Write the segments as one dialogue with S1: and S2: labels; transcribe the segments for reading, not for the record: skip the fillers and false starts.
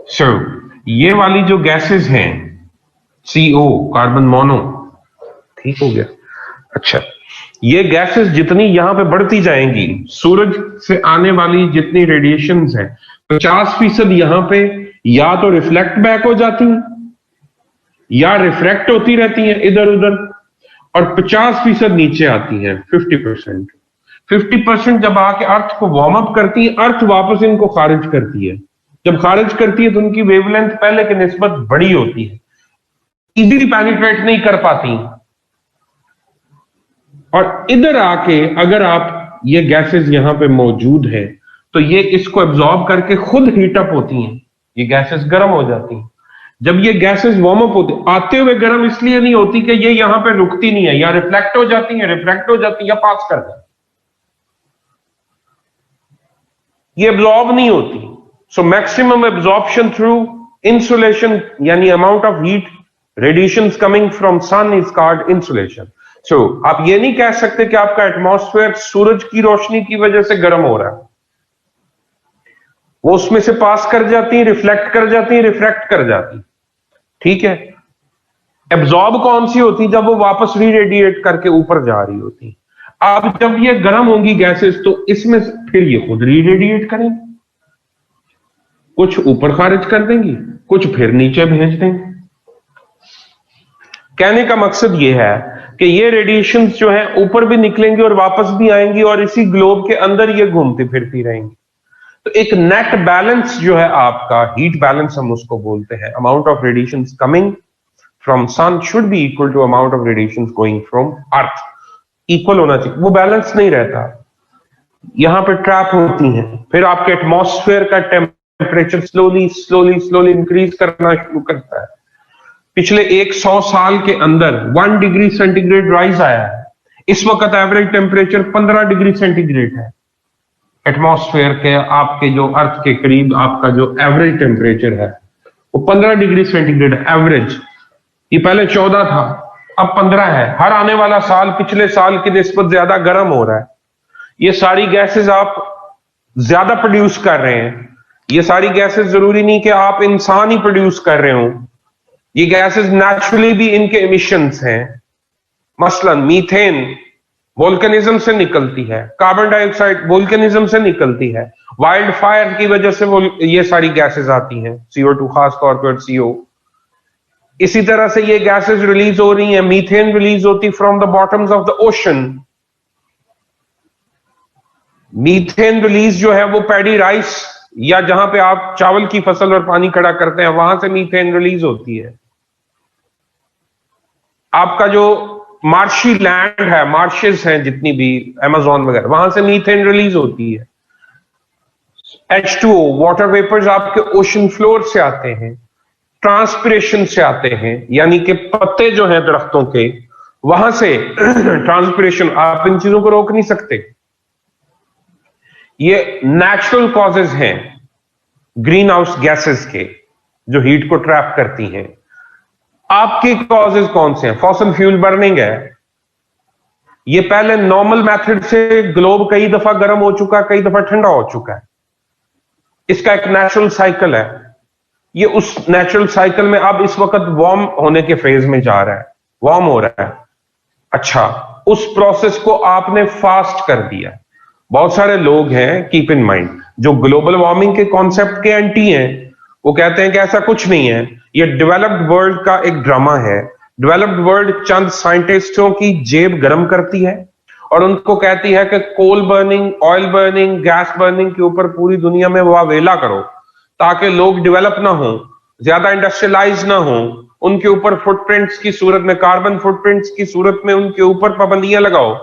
S1: सो ये वाली जो गैसेस हैं, CO कार्बन मोनो, ठीक हो गया। अच्छा, ये गैसेस जितनी यहां पे बढ़ती जाएंगी, सूरज से आने वाली जितनी रेडिएशंस हैं, 50% यहां पे या तो रिफ्लेक्ट बैक हो जाती हैं या रिफ्रैक्ट होती रहती हैं इधर उधर, और 50% नीचे आती हैं। 50% जब आके अर्थ को वार्म अप करती है, अर्थ वापस इनको खारिज करती है। जब खारिज करती है तो उनकी वेवलेंथ पहले के निस्बत बड़ी होती है, इजीली पेनिट्रेट नहीं कर पाती। और इधर आके अगर आप ये गैसेस यहां पे मौजूद है तो ये इसको एब्जॉर्ब करके खुद हीटअप होती हैं, ये गैसेस गर्म हो जाती हैं। जब ये गैसेस वार्म अप होती, आते हुए गर्म इसलिए नहीं होती कि ये यहां पे रुकती नहीं है, या रिफ्लेक्ट हो जाती है, रिफ्रैक्ट हो जाती है, या पास कर जाती, ये एब्जॉर्ब नहीं होती। So maximum absorption through insolation, यानी amount of heat radiations coming from sun is called insolation. So आप ये नहीं कह सकते कि आपका एटमॉस्फेयर सूरज की रोशनी की वजह से गर्म हो रहा है, वो उसमें से पास कर जाती है, रिफ्लेक्ट कर जाती है, रिफ्रैक्ट कर जाती है, ठीक है। एब्जॉर्ब कौन सी होती, जब वो वापस रीरेडिएट करके ऊपर जा रही होती। अब जब ये गर्म होंगी गैसेस तो इसमें फिर ये खुद रीरेडिएट करेंगे, कुछ ऊपर खारिज कर देंगी, कुछ फिर नीचे भेज देंगे। कहने का मकसद ये है कि ये रेडिएशंस जो है ऊपर भी निकलेंगी और वापस भी आएंगी, और इसी ग्लोब के अंदर ये घूमती फिरती रहेंगी। तो एक नेट बैलेंस जो है आपका, हीट बैलेंस हम उसको बोलते हैं, amount of radiations coming from sun should be equal to amount of radiations going from earth, equal होना चाहिए। वो बैलेंस नहीं रहता, यहां पे ट्रैप होती हैं। फिर आपके एटमॉस्फेयर का temperature slowly slowly slowly increase करना शुरू करता है। पिछले 100 साल के अंदर 1 डिग्री सेंटीग्रेड राइज आया है। इस वक्त एवरेज टेम्परेचर 15 डिग्री सेंटीग्रेड है एटमॉस्फेयर के, आपके जो अर्थ के करीब आपका जो एवरेज टेम्परेचर है वो 15 डिग्री सेंटीग्रेड एवरेज। ये पहले 14 था, अब 15 है। हर आने वाला साल पिछले साल की निस्बत ज्यादा गर्म हो रहा है। ये सारी गैसेस आप ज्यादा प्रोड्यूस कर रहे हैं। ये सारी गैसेस जरूरी नहीं कि आप इंसान ही प्रोड्यूस कर रहे हो, ये गैसेस नेचुरली भी इनके इमिशंस हैं। मसलन मीथेन वोल्केनिज्म से निकलती है, कार्बन डाइऑक्साइड वोल्केनिज्म से निकलती है, वाइल्ड फायर की वजह से वो ये सारी गैसेस आती हैं, CO2 खास तौर पर CO। इसी तरह से ये गैसेस रिलीज हो रही हैं, मीथेन रिलीज होती from the bottoms of the ocean. Methane release जो है वो पैडी राइस या जहां पे आप चावल की फसल और पानी खड़ा करते हैं वहां से मीथेन रिलीज होती है। आपका जो मार्शी लैंड है, मार्शेस हैं जितनी भी, अमेज़न वगैरह, वहां से मीथेन रिलीज होती है। H2O वाटर वेपर्स आपके ओशन फ्लोर से आते हैं, ट्रांसपिरेशन से आते हैं, यानी कि पत्ते जो हैं दरख्तों के, वहां से ट्रांसपिरेशन। आप इन चीजों को रोक नहीं सकते, ये नेचुरल कॉजेज हैं ग्रीन हाउस गैसेस के जो हीट को ट्रैप करती हैं। आपके कॉजेज कौन से हैं? फॉसिल फ्यूल बर्निंग है। ये पहले नॉर्मल मेथड से ग्लोब कई दफा गर्म हो चुका, कई दफा ठंडा हो चुका है। इसका एक नेचुरल साइकिल है। ये उस नेचुरल साइकिल में अब इस वक्त वार्म होने के फेज में जा रहा है, वार्म हो रहा है। अच्छा, उस प्रोसेस को आपने फास्ट कर दिया। बहुत सारे लोग हैं, कीप इन माइंड, जो ग्लोबल वार्मिंग के कॉन्सेप्ट के एंटी हैं। वो कहते हैं कि ऐसा कुछ नहीं है, ये डेवलप्ड वर्ल्ड का एक ड्रामा है। डेवलप्ड वर्ल्ड चंद साइंटिस्टों की जेब गर्म करती है और उनको कहती है कि coal burning, oil burning, gas burning के ऊपर पूरी दुनिया में वावेला करो ताकि लोग डेवलप ना हो, ज्यादा इंडस्ट्रियलाइज ना हो। उनके ऊपर फुटप्रिंट्स की सूरत में, कार्बन फुटप्रिंट्स की सूरत में उनके ऊपर पाबंदियां लगाओ,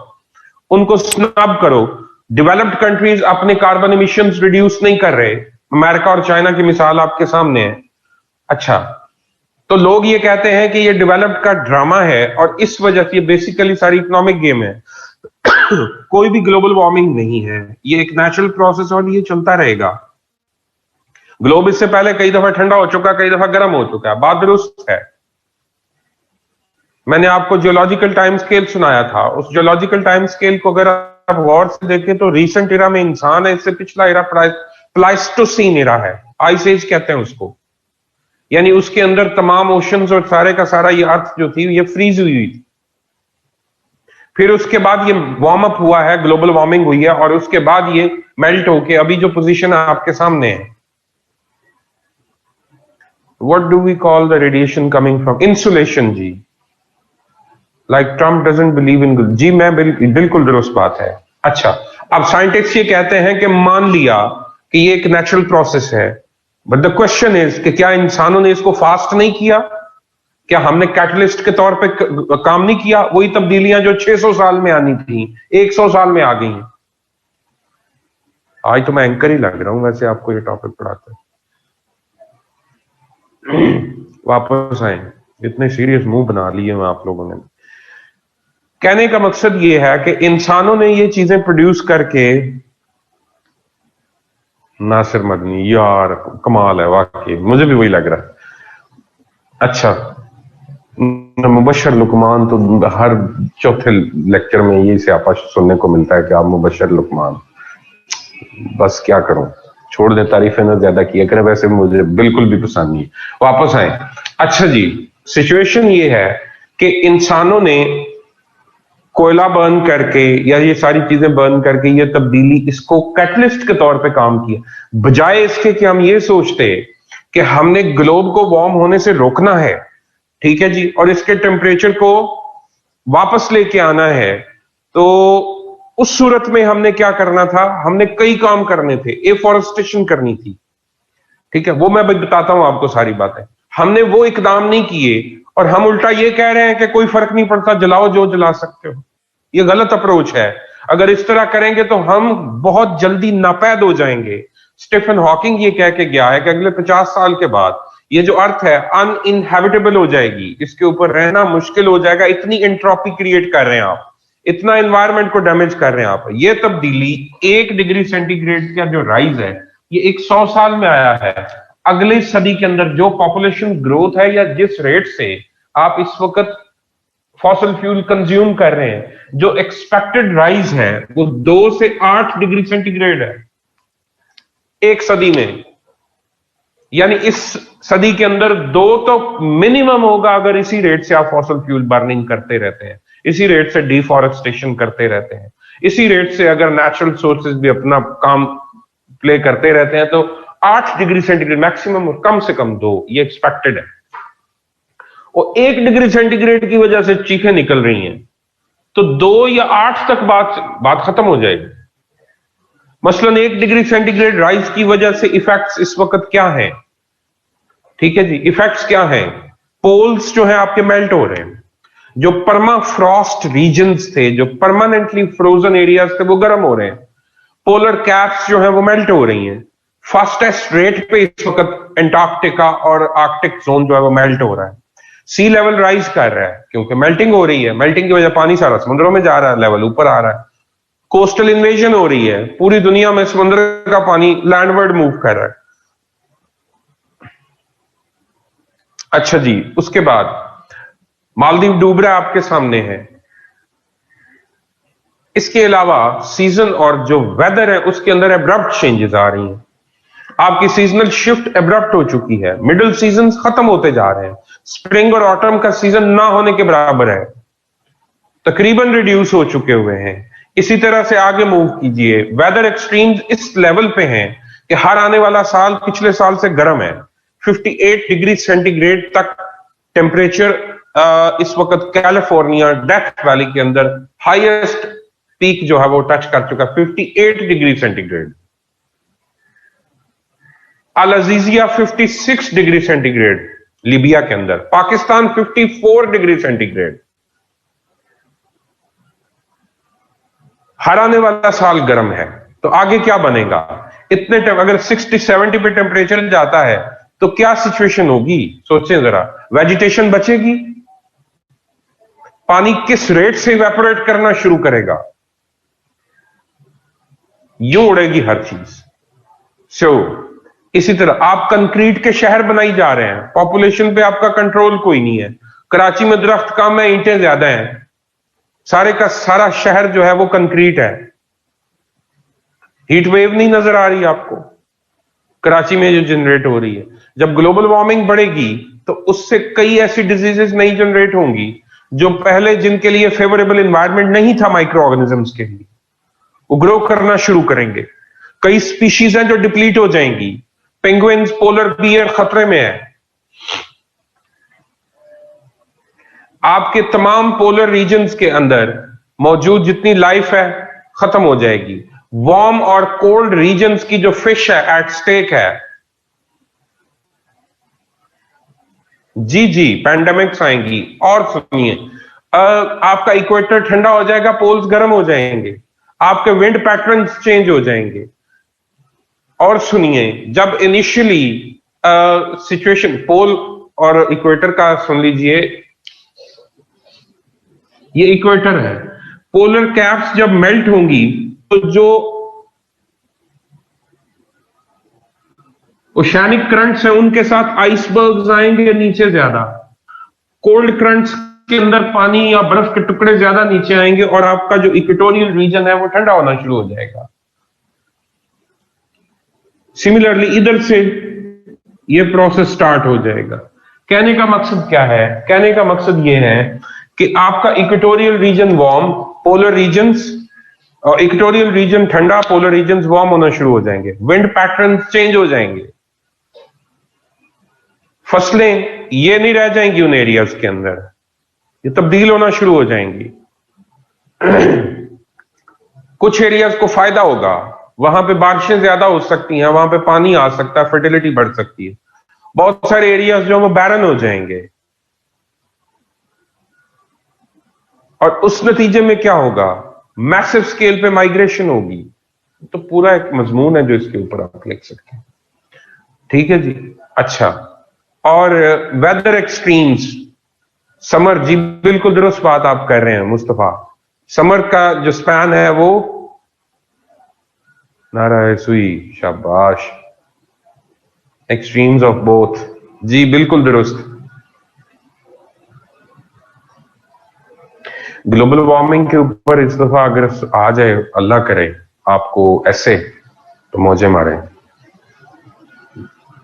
S1: उनको स्नब करो। डेवलप्ड कंट्रीज अपने कार्बन इमिशंस रिड्यूस नहीं कर रहे। अमेरिका और चाइना की मिसाल आपके सामने है। अच्छा, तो लोग ये कहते हैं कि ये डेवलप्ड का ड्रामा है और इस वजह से ये बेसिकली सारी इकोनॉमिक गेम है। कोई भी ग्लोबल वार्मिंग नहीं है, ये एक नेचुरल प्रोसेस और ये चलता रहेगा। ग्लोब इससे पहले कई दफा ठंडा हो चुका, कई दफा गर्म हो चुका है, बात दुरुस्त है। मैंने आपको जियोलॉजिकल टाइम स्केल सुनाया था। उस जियोलॉजिकल टाइम स्केल को अगर आप गौर से देखें तो रीसेंट इरा में इंसान है, इससे पिछला इरा प्लाइस्टोसीन इरा है, आइस एज कहते हैं उसको। यानी उसके अंदर तमाम ओशंस और सारे का सारा ये अर्थ जो थी ये फ्रीज हुई थी। फिर उसके बाद ये वार्म अप हुआ है, ग्लोबल वार्मिंग हुई है, और उसके बाद ये मेल्ट होके अभी जो पोजीशन आपके सामने है। What do we call the radiation coming from? Insolation जी। Like Trump doesn't believe in, जी मैं बिल्कुल दुरुस्त बात है। अच्छा, अब साइंटिस्ट ये कहते हैं कि मान लिया कि ये एक नेचुरल प्रोसेस है, बट द क्वेश्चन इज कि क्या इंसानों ने इसको फास्ट नहीं किया? क्या हमने कैटलिस्ट के तौर पे काम नहीं किया? वही तब्दीलियां जो 600 साल में आनी थी 100 साल में आ गई हैं। आज तो मैं एंकर ही लग रहा हूं वैसे आपको ये टॉपिक पढ़ाते। वापस आए, इतने सीरियस मुंह बना लिए हैं आप लोगों ने। कहने का मकसद ये है कि इंसानों ने ये चीजें प्रोड्यूस करके, नासिर मदनी यार कमाल है वाकई, मुझे भी वही लग रहा है। अच्छा, मुबशर लुकमान तो हर चौथे लेक्चर में ये स्यापा सुनने को मिलता है कि आप मुबशर लुकमान, बस क्या करूं, छोड़ दे, तारीफें ना ज्यादा किया करें, वैसे मुझे बिल्कुल भी पसंद नहीं। वापस आए। अच्छा जी, सिचुएशन ये है कि इंसानों ने कोयला बर्न करके या ये सारी चीजें बर्न करके ये तब्दीली, इसको कैटलिस्ट के तौर पे काम किया, बजाय इसके कि हम ये सोचते कि हमने ग्लोब को वार्म होने से रोकना है, ठीक है जी, और इसके टेम्परेचर को वापस लेके आना है। तो उस सूरत में हमने क्या करना था? हमने कई काम करने थे, एफॉरेस्टेशन करनी थी, ठीक है, वो मैं बताता हूं आपको सारी बातें। हमने वो इकदाम नहीं किए और हम उल्टा ये कह रहे हैं कि कोई फर्क नहीं पड़ता, जलाओ जो जला सकते हो। ये गलत अप्रोच है। अगर इस तरह करेंगे तो हम बहुत जल्दी नापैद हो जाएंगे। स्टीफन हॉकिंग ये कह के गया है कि अगले 50 साल के बाद ये जो अर्थ है अनइनहेबिटेबल हो जाएगी, इसके ऊपर रहना मुश्किल हो जाएगा। इतनी एंट्रोपी क्रिएट कर रहे हैं आप, इतना एनवायरमेंट को डैमेज कर रहे हैं आप। ये तब्दीली 1 डिग्री सेंटीग्रेड का जो राइज है ये 100 साल में आया है। अगली सदी के अंदर जो पॉपुलेशन ग्रोथ है या जिस रेट से आप इस वक्त फॉसिल फ्यूल कंज्यूम कर रहे हैं, जो एक्सपेक्टेड राइज है वो 2 से 8 डिग्री सेंटीग्रेड है 1 सदी में। यानी इस सदी के अंदर 2 तो मिनिमम होगा अगर इसी रेट से आप फॉसिल फ्यूल बर्निंग करते रहते हैं, इसी रेट से डिफॉरेस्टेशन करते रहते हैं, इसी रेट से अगर नेचुरल सोर्सेज भी अपना काम प्ले करते रहते हैं, तो 8 डिग्री सेंटीग्रेड मैक्सिमम और कम से कम 2 ये एक्सपेक्टेड है। और 1 डिग्री सेंटीग्रेड की वजह से चीखें निकल रही हैं, तो 2 या 8 तक बात खत्म हो जाएगी। मसलन 1 डिग्री सेंटीग्रेड राइज की वजह से इफेक्ट्स इस वक्त क्या हैं? ठीक है जी, इफेक्ट्स क्या हैं? पोल्स जो है आपके मेल्ट हो रहे हैं, जो पर्मा फ्रॉस्ट रीजन्स थे, जो परमानेंटली फ्रोजन एरियाज थे, वो गर्म हो रहे हैं। पोलर कैप्स जो है वो मेल्ट हो रही हैं। फास्टेस्ट रेट पे इस वक्त एंटार्क्टिका और आर्कटिक जोन जो है वो मेल्ट हो रहा है। सी लेवल राइज कर रहा है क्योंकि मेल्टिंग हो रही है, मेल्टिंग की वजह पानी सारा समुद्रों में जा रहा है, लेवल ऊपर आ रहा है। कोस्टल इन्वेजन हो रही है, पूरी दुनिया में समुद्र का पानी लैंडवर्ड मूव कर रहा है। अच्छा जी, उसके बाद मालदीव डूब रहा है आपके सामने है। इसके अलावा सीजन और जो वेदर है उसके अंदर एब्रप्ट चेंजेस आ रही हैं। आपकी सीजनल शिफ्ट एब्रप्ट हो चुकी है, मिडिल सीजन खत्म होते जा रहे हैं, स्प्रिंग और ऑटम का सीजन ना होने के बराबर है, तकरीबन रिड्यूस हो चुके हुए हैं। इसी तरह से आगे मूव कीजिए, वेदर एक्सट्रीम्स इस लेवल पे हैं कि हर आने वाला साल पिछले साल से गर्म है। 58 डिग्री सेंटीग्रेड तक टेम्परेचर इस वक्त कैलिफोर्निया डेथ वैली के अंदर हाईएस्ट पीक जो है वो टच कर चुका, 58 डिग्री सेंटीग्रेड। अल अजीजिया 56 डिग्री सेंटीग्रेड लीबिया के अंदर, पाकिस्तान 54 डिग्री सेंटीग्रेड। हर आने वाला साल गर्म है, तो आगे क्या बनेगा? इतने अगर 60-70 पे टेम्परेचर जाता है तो क्या सिचुएशन होगी? सोचें जरा। वेजिटेशन बचेगी? पानी किस रेट से इवेपोरेट करना शुरू करेगा? यूं उड़ेगी हर चीज। इसी तरह आप कंक्रीट के शहर बनाई जा रहे हैं, पॉपुलेशन पे आपका कंट्रोल कोई नहीं है। कराची में दरख्त कम है, ईंटें ज्यादा हैं, सारे का सारा शहर जो है वो कंक्रीट है। हीट वेव नहीं नजर आ रही आपको? कराची में जो जनरेट हो रही है। जब ग्लोबल वार्मिंग बढ़ेगी तो उससे कई ऐसी डिजीजेस नई जनरेट होंगी जो पहले जिनके लिए फेवरेबल एनवायरनमेंट नहीं था माइक्रो ऑर्गेनिजम्स के लिए, वो ग्रो करना शुरू करेंगे। कई स्पीशीज हैं जो डिप्लीट हो जाएंगी। पेंगुइन्स, पोलर बियर खतरे में है। आपके तमाम पोलर रीजन्स के अंदर मौजूद जितनी लाइफ है खत्म हो जाएगी। वार्म और कोल्ड रीजन्स की जो फिश है एट स्टेक है। जी जी, पैंडेमिक्स आएंगी। और सुनिए, आपका इक्वेटर ठंडा हो जाएगा, पोल्स गर्म हो जाएंगे, आपके विंड पैटर्न्स चेंज हो जाएंगे। और सुनिए, जब इनिशियली सिचुएशन पोल और इक्वेटर का सुन लीजिए, ये इक्वेटर है। पोलर कैप्स जब मेल्ट होंगी तो जो ओशियानिक करंट्स हैं उनके साथ आइसबर्ग्स आएंगे नीचे ज्यादा। कोल्ड करंट्स के अंदर पानी या बर्फ के टुकड़े ज्यादा नीचे आएंगे और आपका जो इक्वेटोरियल रीजन है वो ठंडा होना शुरू हो जाएगा। सिमिलरली इधर से ये प्रोसेस स्टार्ट हो जाएगा। कहने का मकसद क्या है? कहने का मकसद ये है कि आपका equatorial region warm, polar regions और इक्वेटोरियल रीजन ठंडा, पोलर रीजन्स वार्म होना शुरू हो जाएंगे। विंड पैटर्न चेंज हो जाएंगे। फसलें ये नहीं रह जाएंगी उन एरियाज के अंदर, ये तब्दील होना शुरू हो जाएंगी। कुछ एरियाज को फायदा होगा, वहां पे बारिशें ज्यादा हो सकती हैं, वहां पे पानी आ सकता है, फर्टिलिटी बढ़ सकती है। बहुत सारे एरियाज जो वो बैरन हो जाएंगे। और उस नतीजे में क्या होगा? मैसिव स्केल पे माइग्रेशन होगी। तो पूरा एक मजमून है जो इसके ऊपर आप लिख सकते हैं। ठीक है जी। अच्छा, और वेदर एक्सट्रीम्स, समर, जी बिल्कुल दुरुस्त बात आप कर रहे हैं मुस्तफा। समर का जो स्पैन है वो नाराय सुई, शाबाश। एक्सट्रीम्स ऑफ बोथ, जी बिल्कुल दुरुस्त। ग्लोबल वार्मिंग के ऊपर इस दफा अगर आ जाए, अल्लाह करे आपको ऐसे, तो मौजे मारे,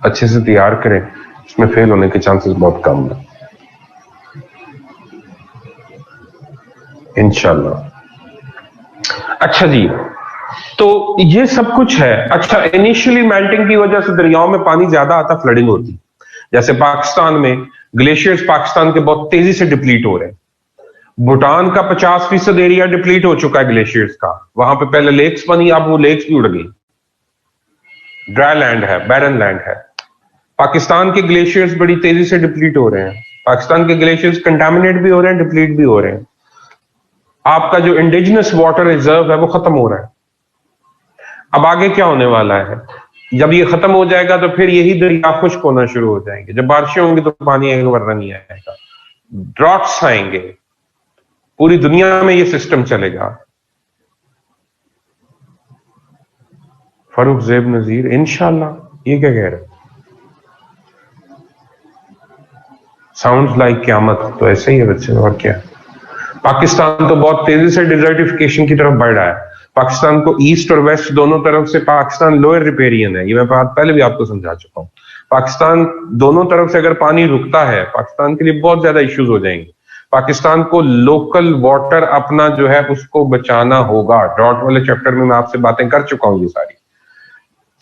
S1: अच्छे से तैयार करें, इसमें फेल होने के चांसेस बहुत कम है इंशाल्लाह। अच्छा जी, तो ये सब कुछ है। अच्छा, इनिशियली मेल्टिंग की वजह से दरियाओं में पानी ज्यादा आता, फ्लडिंग होती। जैसे पाकिस्तान में ग्लेशियर्स पाकिस्तान के बहुत तेजी से डिप्लीट हो रहे हैं। भूटान का 50% एरिया डिप्लीट हो चुका है ग्लेशियर्स का। वहां पे पहले लेक्स बनी, अब वो लेक्स भी उड़ गई, ड्राई लैंड है, बैरन लैंड है। पाकिस्तान के ग्लेशियर्स बड़ी तेजी से डिप्लीट हो रहे हैं। पाकिस्तान के ग्लेशियर्स कंटामिनेट भी हो रहे हैं, डिप्लीट भी हो रहे हैं। आपका जो इंडिजिनस वाटर रिजर्व है वो खत्म हो रहा है। अब आगे क्या होने वाला है? जब ये खत्म हो जाएगा तो फिर यही दरिया खुश्क होना शुरू हो जाएंगे। जब बारिशें होंगी तो पानी आएगा, वरना नहीं आएगा। ड्रॉट्स आएंगे, पूरी दुनिया में ये सिस्टम चलेगा। फारूक ज़ैब नजीर, इंशाल्लाह। ये क्या कह रहे? साउंड्स लाइक क़यामत। तो ऐसे ही है बच्चे, और क्या। पाकिस्तान तो बहुत तेजी से डिजर्टिफिकेशन की तरफ बढ़ रहा है। पाकिस्तान को ईस्ट और वेस्ट दोनों तरफ से, पाकिस्तान लोअर रिपेरियन है, ये मैं बात पहले भी आपको समझा चुका हूं। पाकिस्तान दोनों तरफ से अगर पानी रुकता है, पाकिस्तान के लिए बहुत ज्यादा इश्यूज हो जाएंगे। पाकिस्तान को लोकल वाटर अपना जो है उसको बचाना होगा। ड्रॉट वाले चैप्टर में मैं आपसे बातें कर चुका हूं ये सारी।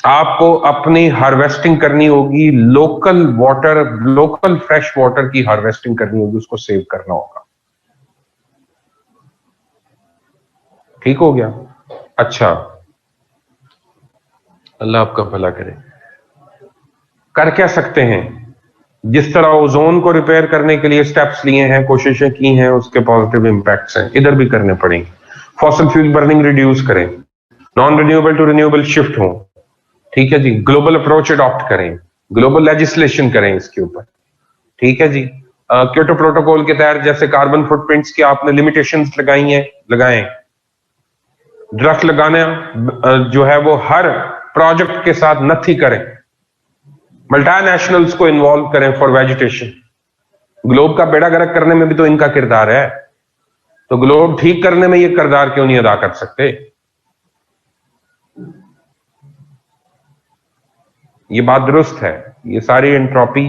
S1: आपको अपनी हार्वेस्टिंग करनी होगी, local water, local fresh water की हार्वेस्टिंग करनी होगी, उसको सेव करना होगा। ठीक हो गया? अच्छा, अल्लाह आपका भला करे। कर क्या सकते हैं? जिस तरह ओजोन को रिपेयर करने के लिए स्टेप्स लिए हैं, कोशिशें की हैं, उसके पॉजिटिव इंपैक्ट्स हैं, इधर भी करने पड़ेंगे। फॉसिल फ्यूल बर्निंग रिड्यूस करें, non renewable to renewable shift हो। ठीक है जी। ग्लोबल अप्रोच अडॉप्ट करें, ग्लोबल लेजिस्लेशन करें इसके ऊपर। ठीक है जी। क्योटो प्रोटोकॉल के तहत जैसे कार्बन फुटप्रिंट्स की आपने लिमिटेशंस लगाई हैं, लगाएं। दरख्त लगाना जो है वो हर प्रोजेक्ट के साथ नथी करें। मल्टीनेशनल्स को इन्वॉल्व करें फॉर वेजिटेशन। ग्लोब का बेड़ा गर्क करने में भी तो इनका किरदार है, तो ग्लोब ठीक करने में ये किरदार क्यों नहीं अदा कर सकते? ये बात दुरुस्त है। ये सारी एंट्रोपी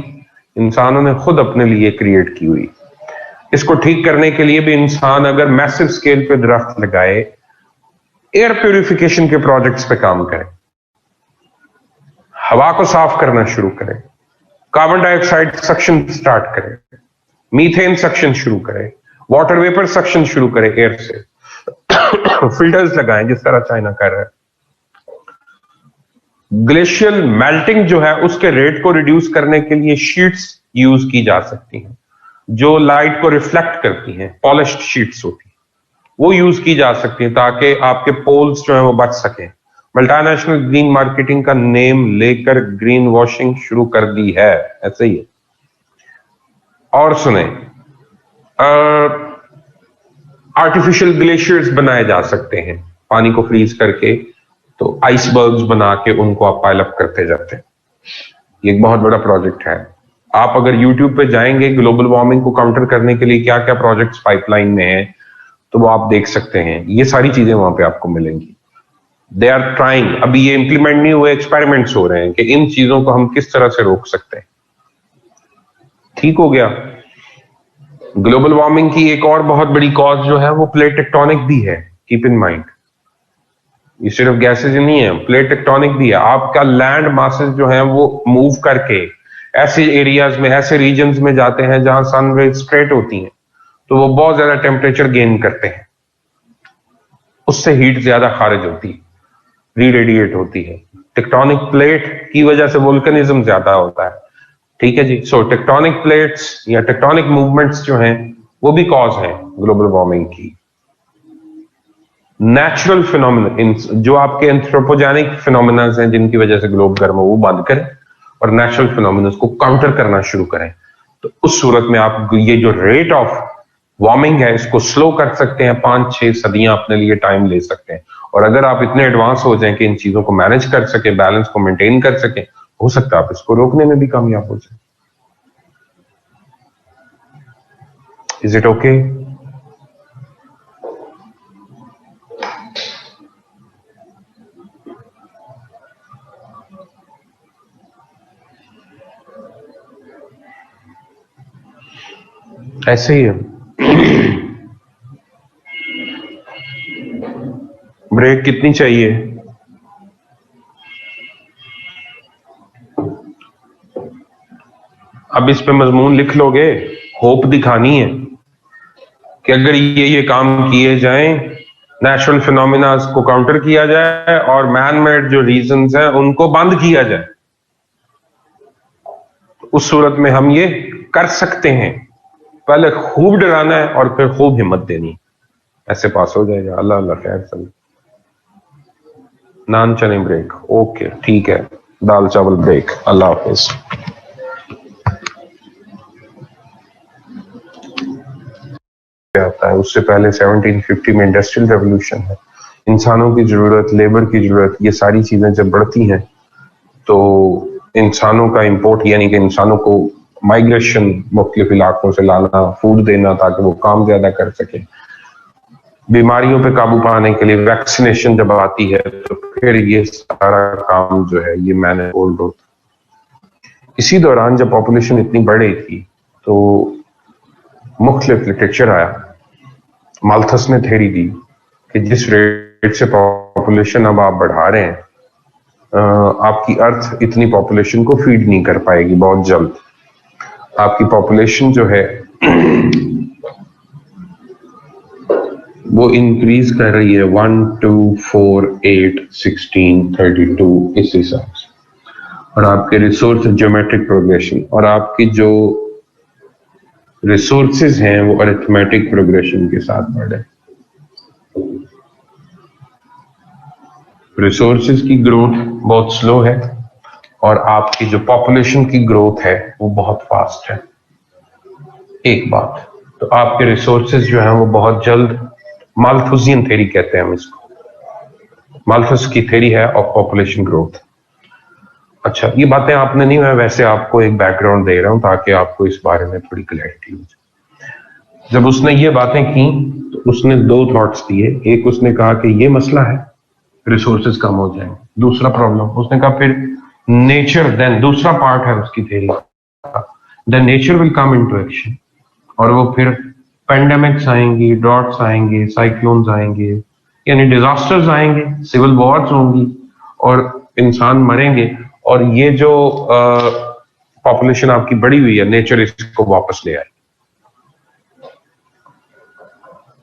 S1: इंसानों ने खुद अपने लिए क्रिएट की हुई। इसको ठीक करने के लिए भी इंसान अगर मैसिव स्केल पे दरख्त लगाए, एयर प्यूरिफिकेशन के प्रोजेक्ट्स पे काम करे, हवा को साफ करना शुरू करे, कार्बन डाइऑक्साइड सक्शन स्टार्ट करे, मीथेन सक्शन शुरू करे, वाटर वेपर सक्शन शुरू करे एयर से, फिल्टर्स लगाएं जिस तरह चाइना कर रहा है। ग्लेशियल मेल्टिंग जो है उसके रेट को रिड्यूस करने के लिए शीट्स यूज की जा सकती हैं जो लाइट को रिफ्लेक्ट करती हैं, पॉलिश्ड शीट्स होती हैं, वो यूज की जा सकती हैं ताकि आपके पोल्स जो है वो बच सकें। मल्टीनेशनल ग्रीन मार्केटिंग का नेम लेकर ग्रीन वॉशिंग शुरू कर दी है, ऐसे ही है। और सुने, आर्टिफिशियल ग्लेशियर्स बनाए जा सकते हैं पानी को फ्रीज करके, तो आइसबर्ग्स बना के उनको आप पाइल अप करते जाते हैं। ये एक बहुत बड़ा प्रोजेक्ट है। आप अगर YouTube पे जाएंगे ग्लोबल वार्मिंग को काउंटर करने के लिए क्या क्या प्रोजेक्ट्स पाइपलाइन में हैं, तो वो आप देख सकते हैं। ये सारी चीजें वहां पे आपको मिलेंगी। दे आर ट्राइंग, अभी ये इंप्लीमेंट नहीं हुए, एक्सपेरिमेंट्स हो रहे हैं कि इन चीजों को हम किस तरह से रोक सकते हैं। ठीक हो गया। ग्लोबल वार्मिंग की एक और बहुत बड़ी कॉज जो है वो प्लेट टेक्टोनिक भी है, कीप इन माइंड। ये सिर्फ गैसेज नहीं है, प्लेट टेक्टोनिक भी है। आपका लैंड मासेस जो है वो मूव करके ऐसे एरियाज में, ऐसे रीजन्स में जाते हैं जहां सन रेज स्ट्रेट होती हैं, तो वो बहुत ज्यादा टेम्परेचर गेन करते हैं, उससे हीट ज्यादा खारिज होती है, रीरेडिएट होती है। टेक्टोनिक प्लेट की वजह से वोल्केनिज्म ज्यादा होता है। ठीक है जी। सो टेक्टोनिक प्लेट्स या टेक्टोनिक मूवमेंट्स जो हैं वो भी कॉज है ग्लोबल वार्मिंग की। नेचुरल फिनोमिना, जो आपके एंथ्रोपोजेनिक फिनोमिना हैं जिनकी वजह से ग्लोब गर्म हो, वो बंद करें और नेचुरल फिनोमिना को काउंटर करना शुरू करें। तो उस सूरत में आप ये जो रेट ऑफ वार्मिंग है इसको स्लो कर सकते हैं, 5-6 सदियां अपने लिए टाइम ले सकते हैं। और अगर आप इतने एडवांस हो जाएं कि इन चीजों को मैनेज कर सके, बैलेंस को मेंटेन कर सके, हो सकता है आप इसको रोकने में भी कामयाब हो जाए। Is it okay? ऐसे ही है। ब्रेक कितनी चाहिए? अब इस पे मजमून लिख लोगे, होप दिखानी है कि अगर ये काम किए जाएं, नेचुरल फिनोमिना को काउंटर किया जाए और मैन मेड जो रीजंस हैं उनको बंद किया जाए, उस सूरत में हम ये कर सकते हैं। पहले खूब डराना है और फिर खूब हिम्मत देनी, ऐसे पास हो जाएगा। अल्लाह अल्लाह खैर। सब नान चने ब्रेक, ओके ठीक है। दाल चावल ब्रेक, अल्लाह हाफिज। आता है उससे पहले 1750 में इंडस्ट्रियल रेवोल्यूशन है। इंसानों की जरूरत, लेबर की जरूरत, ये सारी चीजें जब बढ़ती हैं तो इंसानों का इंपोर्ट, यानी कि इंसानों को माइग्रेशन, मुख्तलिफ इलाकों से लाना, फूड देना ताकि वो काम ज्यादा कर सके, बीमारियों पे काबू पाने के लिए वैक्सीनेशन जब आती है तो फिर ये सारा काम जो है ये मैंने होल्ड होता। इसी दौरान जब पॉपुलेशन इतनी बढ़ रही थी तो मुख्तलिफ लिटरेचर आया। माल्थस ने थ्योरी दी कि जिस रेट से पॉपुलेशन अब आप बढ़ा रहे हैं, आपकी अर्थ इतनी पॉपुलेशन को फीड नहीं कर पाएगी। बहुत जल्द आपकी पॉपुलेशन जो है वो इंक्रीज कर रही है 1, 2, 4, 8, 16, 32 इस हिसाब से। और आपके रिसोर्स ज्योमेट्रिक प्रोग्रेशन, और आपकी जो रिसोर्सेज हैं वो अरिथमेटिक प्रोग्रेशन के साथ बढ़े। रिसोर्सेज की ग्रोथ बहुत स्लो है और आपकी जो पॉपुलेशन की ग्रोथ है वो बहुत फास्ट है। एक बात तो आपके रिसोर्सेज जो हैं वो बहुत जल्द, माल्थुसियन थ्योरी कहते हैं हम इसको, माल्थस की थ्योरी है ऑफ पॉपुलेशन ग्रोथ। अच्छा, ये बातें आपने नहीं, मैं वैसे आपको एक बैकग्राउंड दे रहा हूं ताकि आपको इस बारे में थोड़ी क्लैरिटी हो जाए। जब उसने ये बातें की तो उसने 2 थॉट्स दिए। एक उसने कहा कि ये मसला है, रिसोर्सेज कम हो जाएंगे। दूसरा प्रॉब्लम उसने कहा फिर नेचर, देन दूसरा पार्ट है उसकी थ्योरी का, then nature will come into action, और वो फिर पेंडेमिक्स आएंगी, ड्रॉट्स आएंगे, साइक्लोन्स आएंगे, यानी डिजास्टर्स आएंगे, सिविल वॉर्स होंगी और इंसान मरेंगे, और ये जो पॉपुलेशन आपकी बढ़ी हुई है, नेचर इसको वापस ले आए।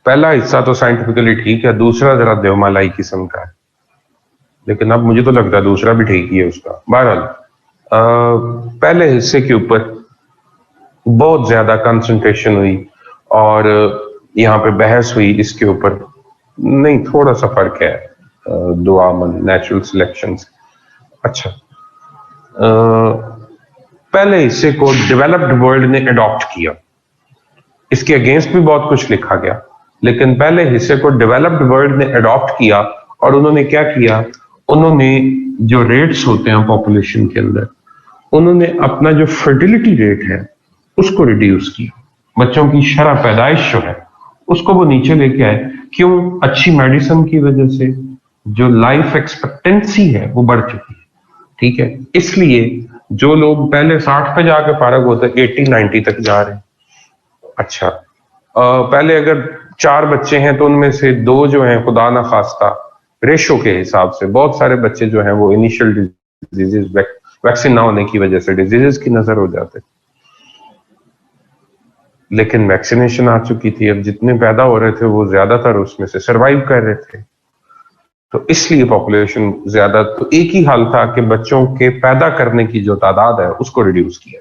S1: पहला हिस्सा तो साइंटिफिकली ठीक है, दूसरा जरा देवमालाई किस्म का है, लेकिन अब मुझे तो लगता है दूसरा भी ठीक ही है उसका। बहरहाल पहले हिस्से के ऊपर बहुत ज्यादा कंसंट्रेशन हुई और यहाँ पे बहस हुई इसके ऊपर, नहीं थोड़ा सा फर्क है दुआ मन नेचुरल सिलेक्शन से। अच्छा, पहले हिस्से को डेवलप्ड वर्ल्ड ने अडॉप्ट किया, इसके अगेंस्ट भी बहुत कुछ लिखा गया, लेकिन पहले हिस्से को डेवलप्ड वर्ल्ड ने अडॉप्ट किया और उन्होंने क्या किया, उन्होंने जो रेट्स होते हैं पॉपुलेशन के अंदर, उन्होंने अपना जो फर्टिलिटी रेट है उसको रिड्यूस किया, बच्चों की शरह पैदाइश जो है उसको वो नीचे लेके आए। क्यों? अच्छी मेडिसिन की वजह से जो लाइफ एक्सपेक्टेंसी है वो बढ़ चुकी है, ठीक है, इसलिए जो लोग पहले 60 पे जाके फारग होते 80-90 तक जा रहे हैं। अच्छा, पहले अगर 4 बच्चे हैं तो उनमें से 2 जो हैं खुदा ना खास्ता रेशो के हिसाब से, बहुत सारे बच्चे जो हैं वो इनिशियल डिजीजेस वैक्सीन ना होने की वजह से डिजीजेस की नजर हो जाते, लेकिन वैक्सीनेशन आ चुकी थी, अब जितने पैदा हो रहे थे वो ज्यादातर उसमें से सरवाइव कर रहे थे, तो इसलिए पॉपुलेशन ज्यादा, तो एक ही हाल था कि बच्चों के पैदा करने की जो तादाद है उसको रिड्यूस किया।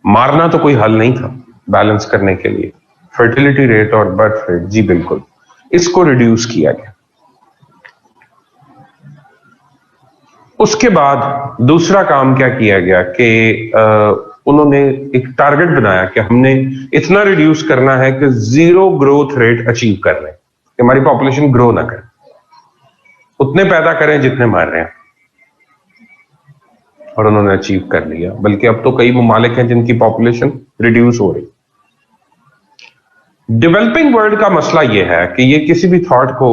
S1: मारना तो कोई हल नहीं था बैलेंस करने के लिए, फर्टिलिटी रेट और बर्थ रेट, जी बिल्कुल, इसको रिड्यूस किया गया। उसके बाद दूसरा काम क्या किया गया कि उन्होंने एक टारगेट बनाया कि हमने इतना रिड्यूस करना है कि 0 ग्रोथ रेट अचीव कर लें, कि हमारी पॉपुलेशन ग्रो ना करे, उतने पैदा करें जितने मार रहे हैं, और उन्होंने अचीव कर लिया। बल्कि अब तो कई ममालिक हैं जिनकी पॉपुलेशन रिड्यूस हो रही। डेवलपिंग वर्ल्ड का मसला यह है कि ये किसी भी थॉट को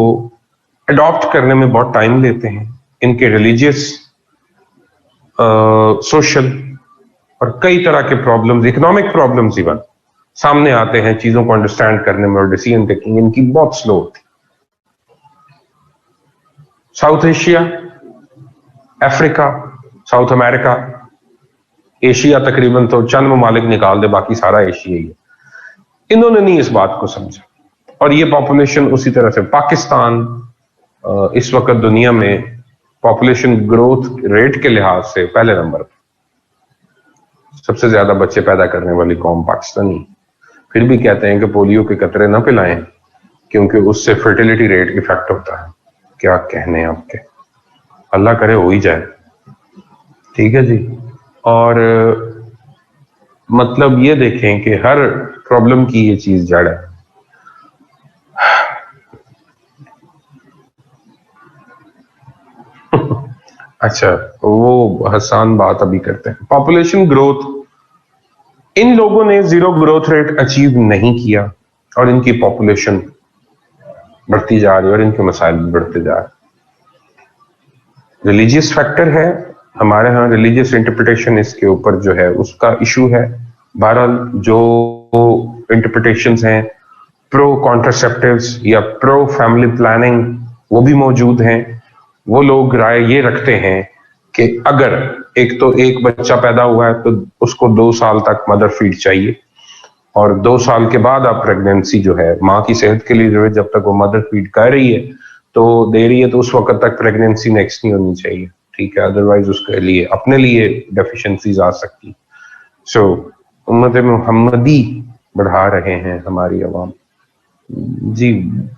S1: अडॉप्ट करने में बहुत टाइम लेते हैं, इनके रिलीजियस, सोशल और कई तरह के प्रॉब्लम्स, इकोनॉमिक प्रॉब्लम्स इवन सामने आते हैं चीजों को अंडरस्टैंड करने में, और डिसीजन टेकिंग इनकी बहुत स्लो होती। South Asia, Africa, south America, Asia तकरीबन तो चंद ममालिक निकाल दे, बाकी सारा एशिया ही है, इन्होंने नहीं इस बात को समझा, और ये पॉपुलेशन उसी तरह से पाकिस्तान इस वक्त दुनिया में पॉपुलेशन ग्रोथ रेट के लिहाज से पहले नंबर पर, सबसे ज्यादा बच्चे पैदा करने वाली कौम पाकिस्तानी। फिर भी कहते हैं कि पोलियो के कतरे ना पिलाएं क्योंकि उससे फर्टिलिटी रेट इफेक्ट होता है। क्या कहने आपके, अल्लाह करे हो ही जाए, ठीक है जी। और मतलब ये देखें कि हर प्रॉब्लम की ये चीज जड़ है। अच्छा, वो हसान बात अभी करते हैं। पॉपुलेशन ग्रोथ, इन लोगों ने 0 ग्रोथ रेट अचीव नहीं किया और इनकी पॉपुलेशन बढ़ती जा रही है और इनके मसाइल भी बढ़ते जा रहे। रिलीजियस फैक्टर है, हमारे यहाँ रिलीजियस इंटरप्रिटेशन इसके ऊपर जो है उसका इशू है। बहरहाल जो इंटरप्रिटेशंस हैं प्रो कॉन्ट्रासेप्टिव्स या प्रो फैमिली प्लानिंग वो भी मौजूद हैं। वो लोग राय ये रखते हैं कि अगर एक बच्चा पैदा हुआ है तो उसको 2 साल तक मदर फीड चाहिए, और 2 साल के बाद आप प्रेगनेंसी जो है माँ की सेहत के लिए जो है, जब तक वो मदर फीड कर रही है तो दे रही है, तो उस वक्त तक प्रेगनेंसी नेक्स्ट नहीं होनी चाहिए, ठीक है, अदरवाइज उसके लिए अपने लिए डेफिशिएंसीज आ सकती। सो उम्मत मुहम्मदी बढ़ा रहे हैं हमारी अवाम जी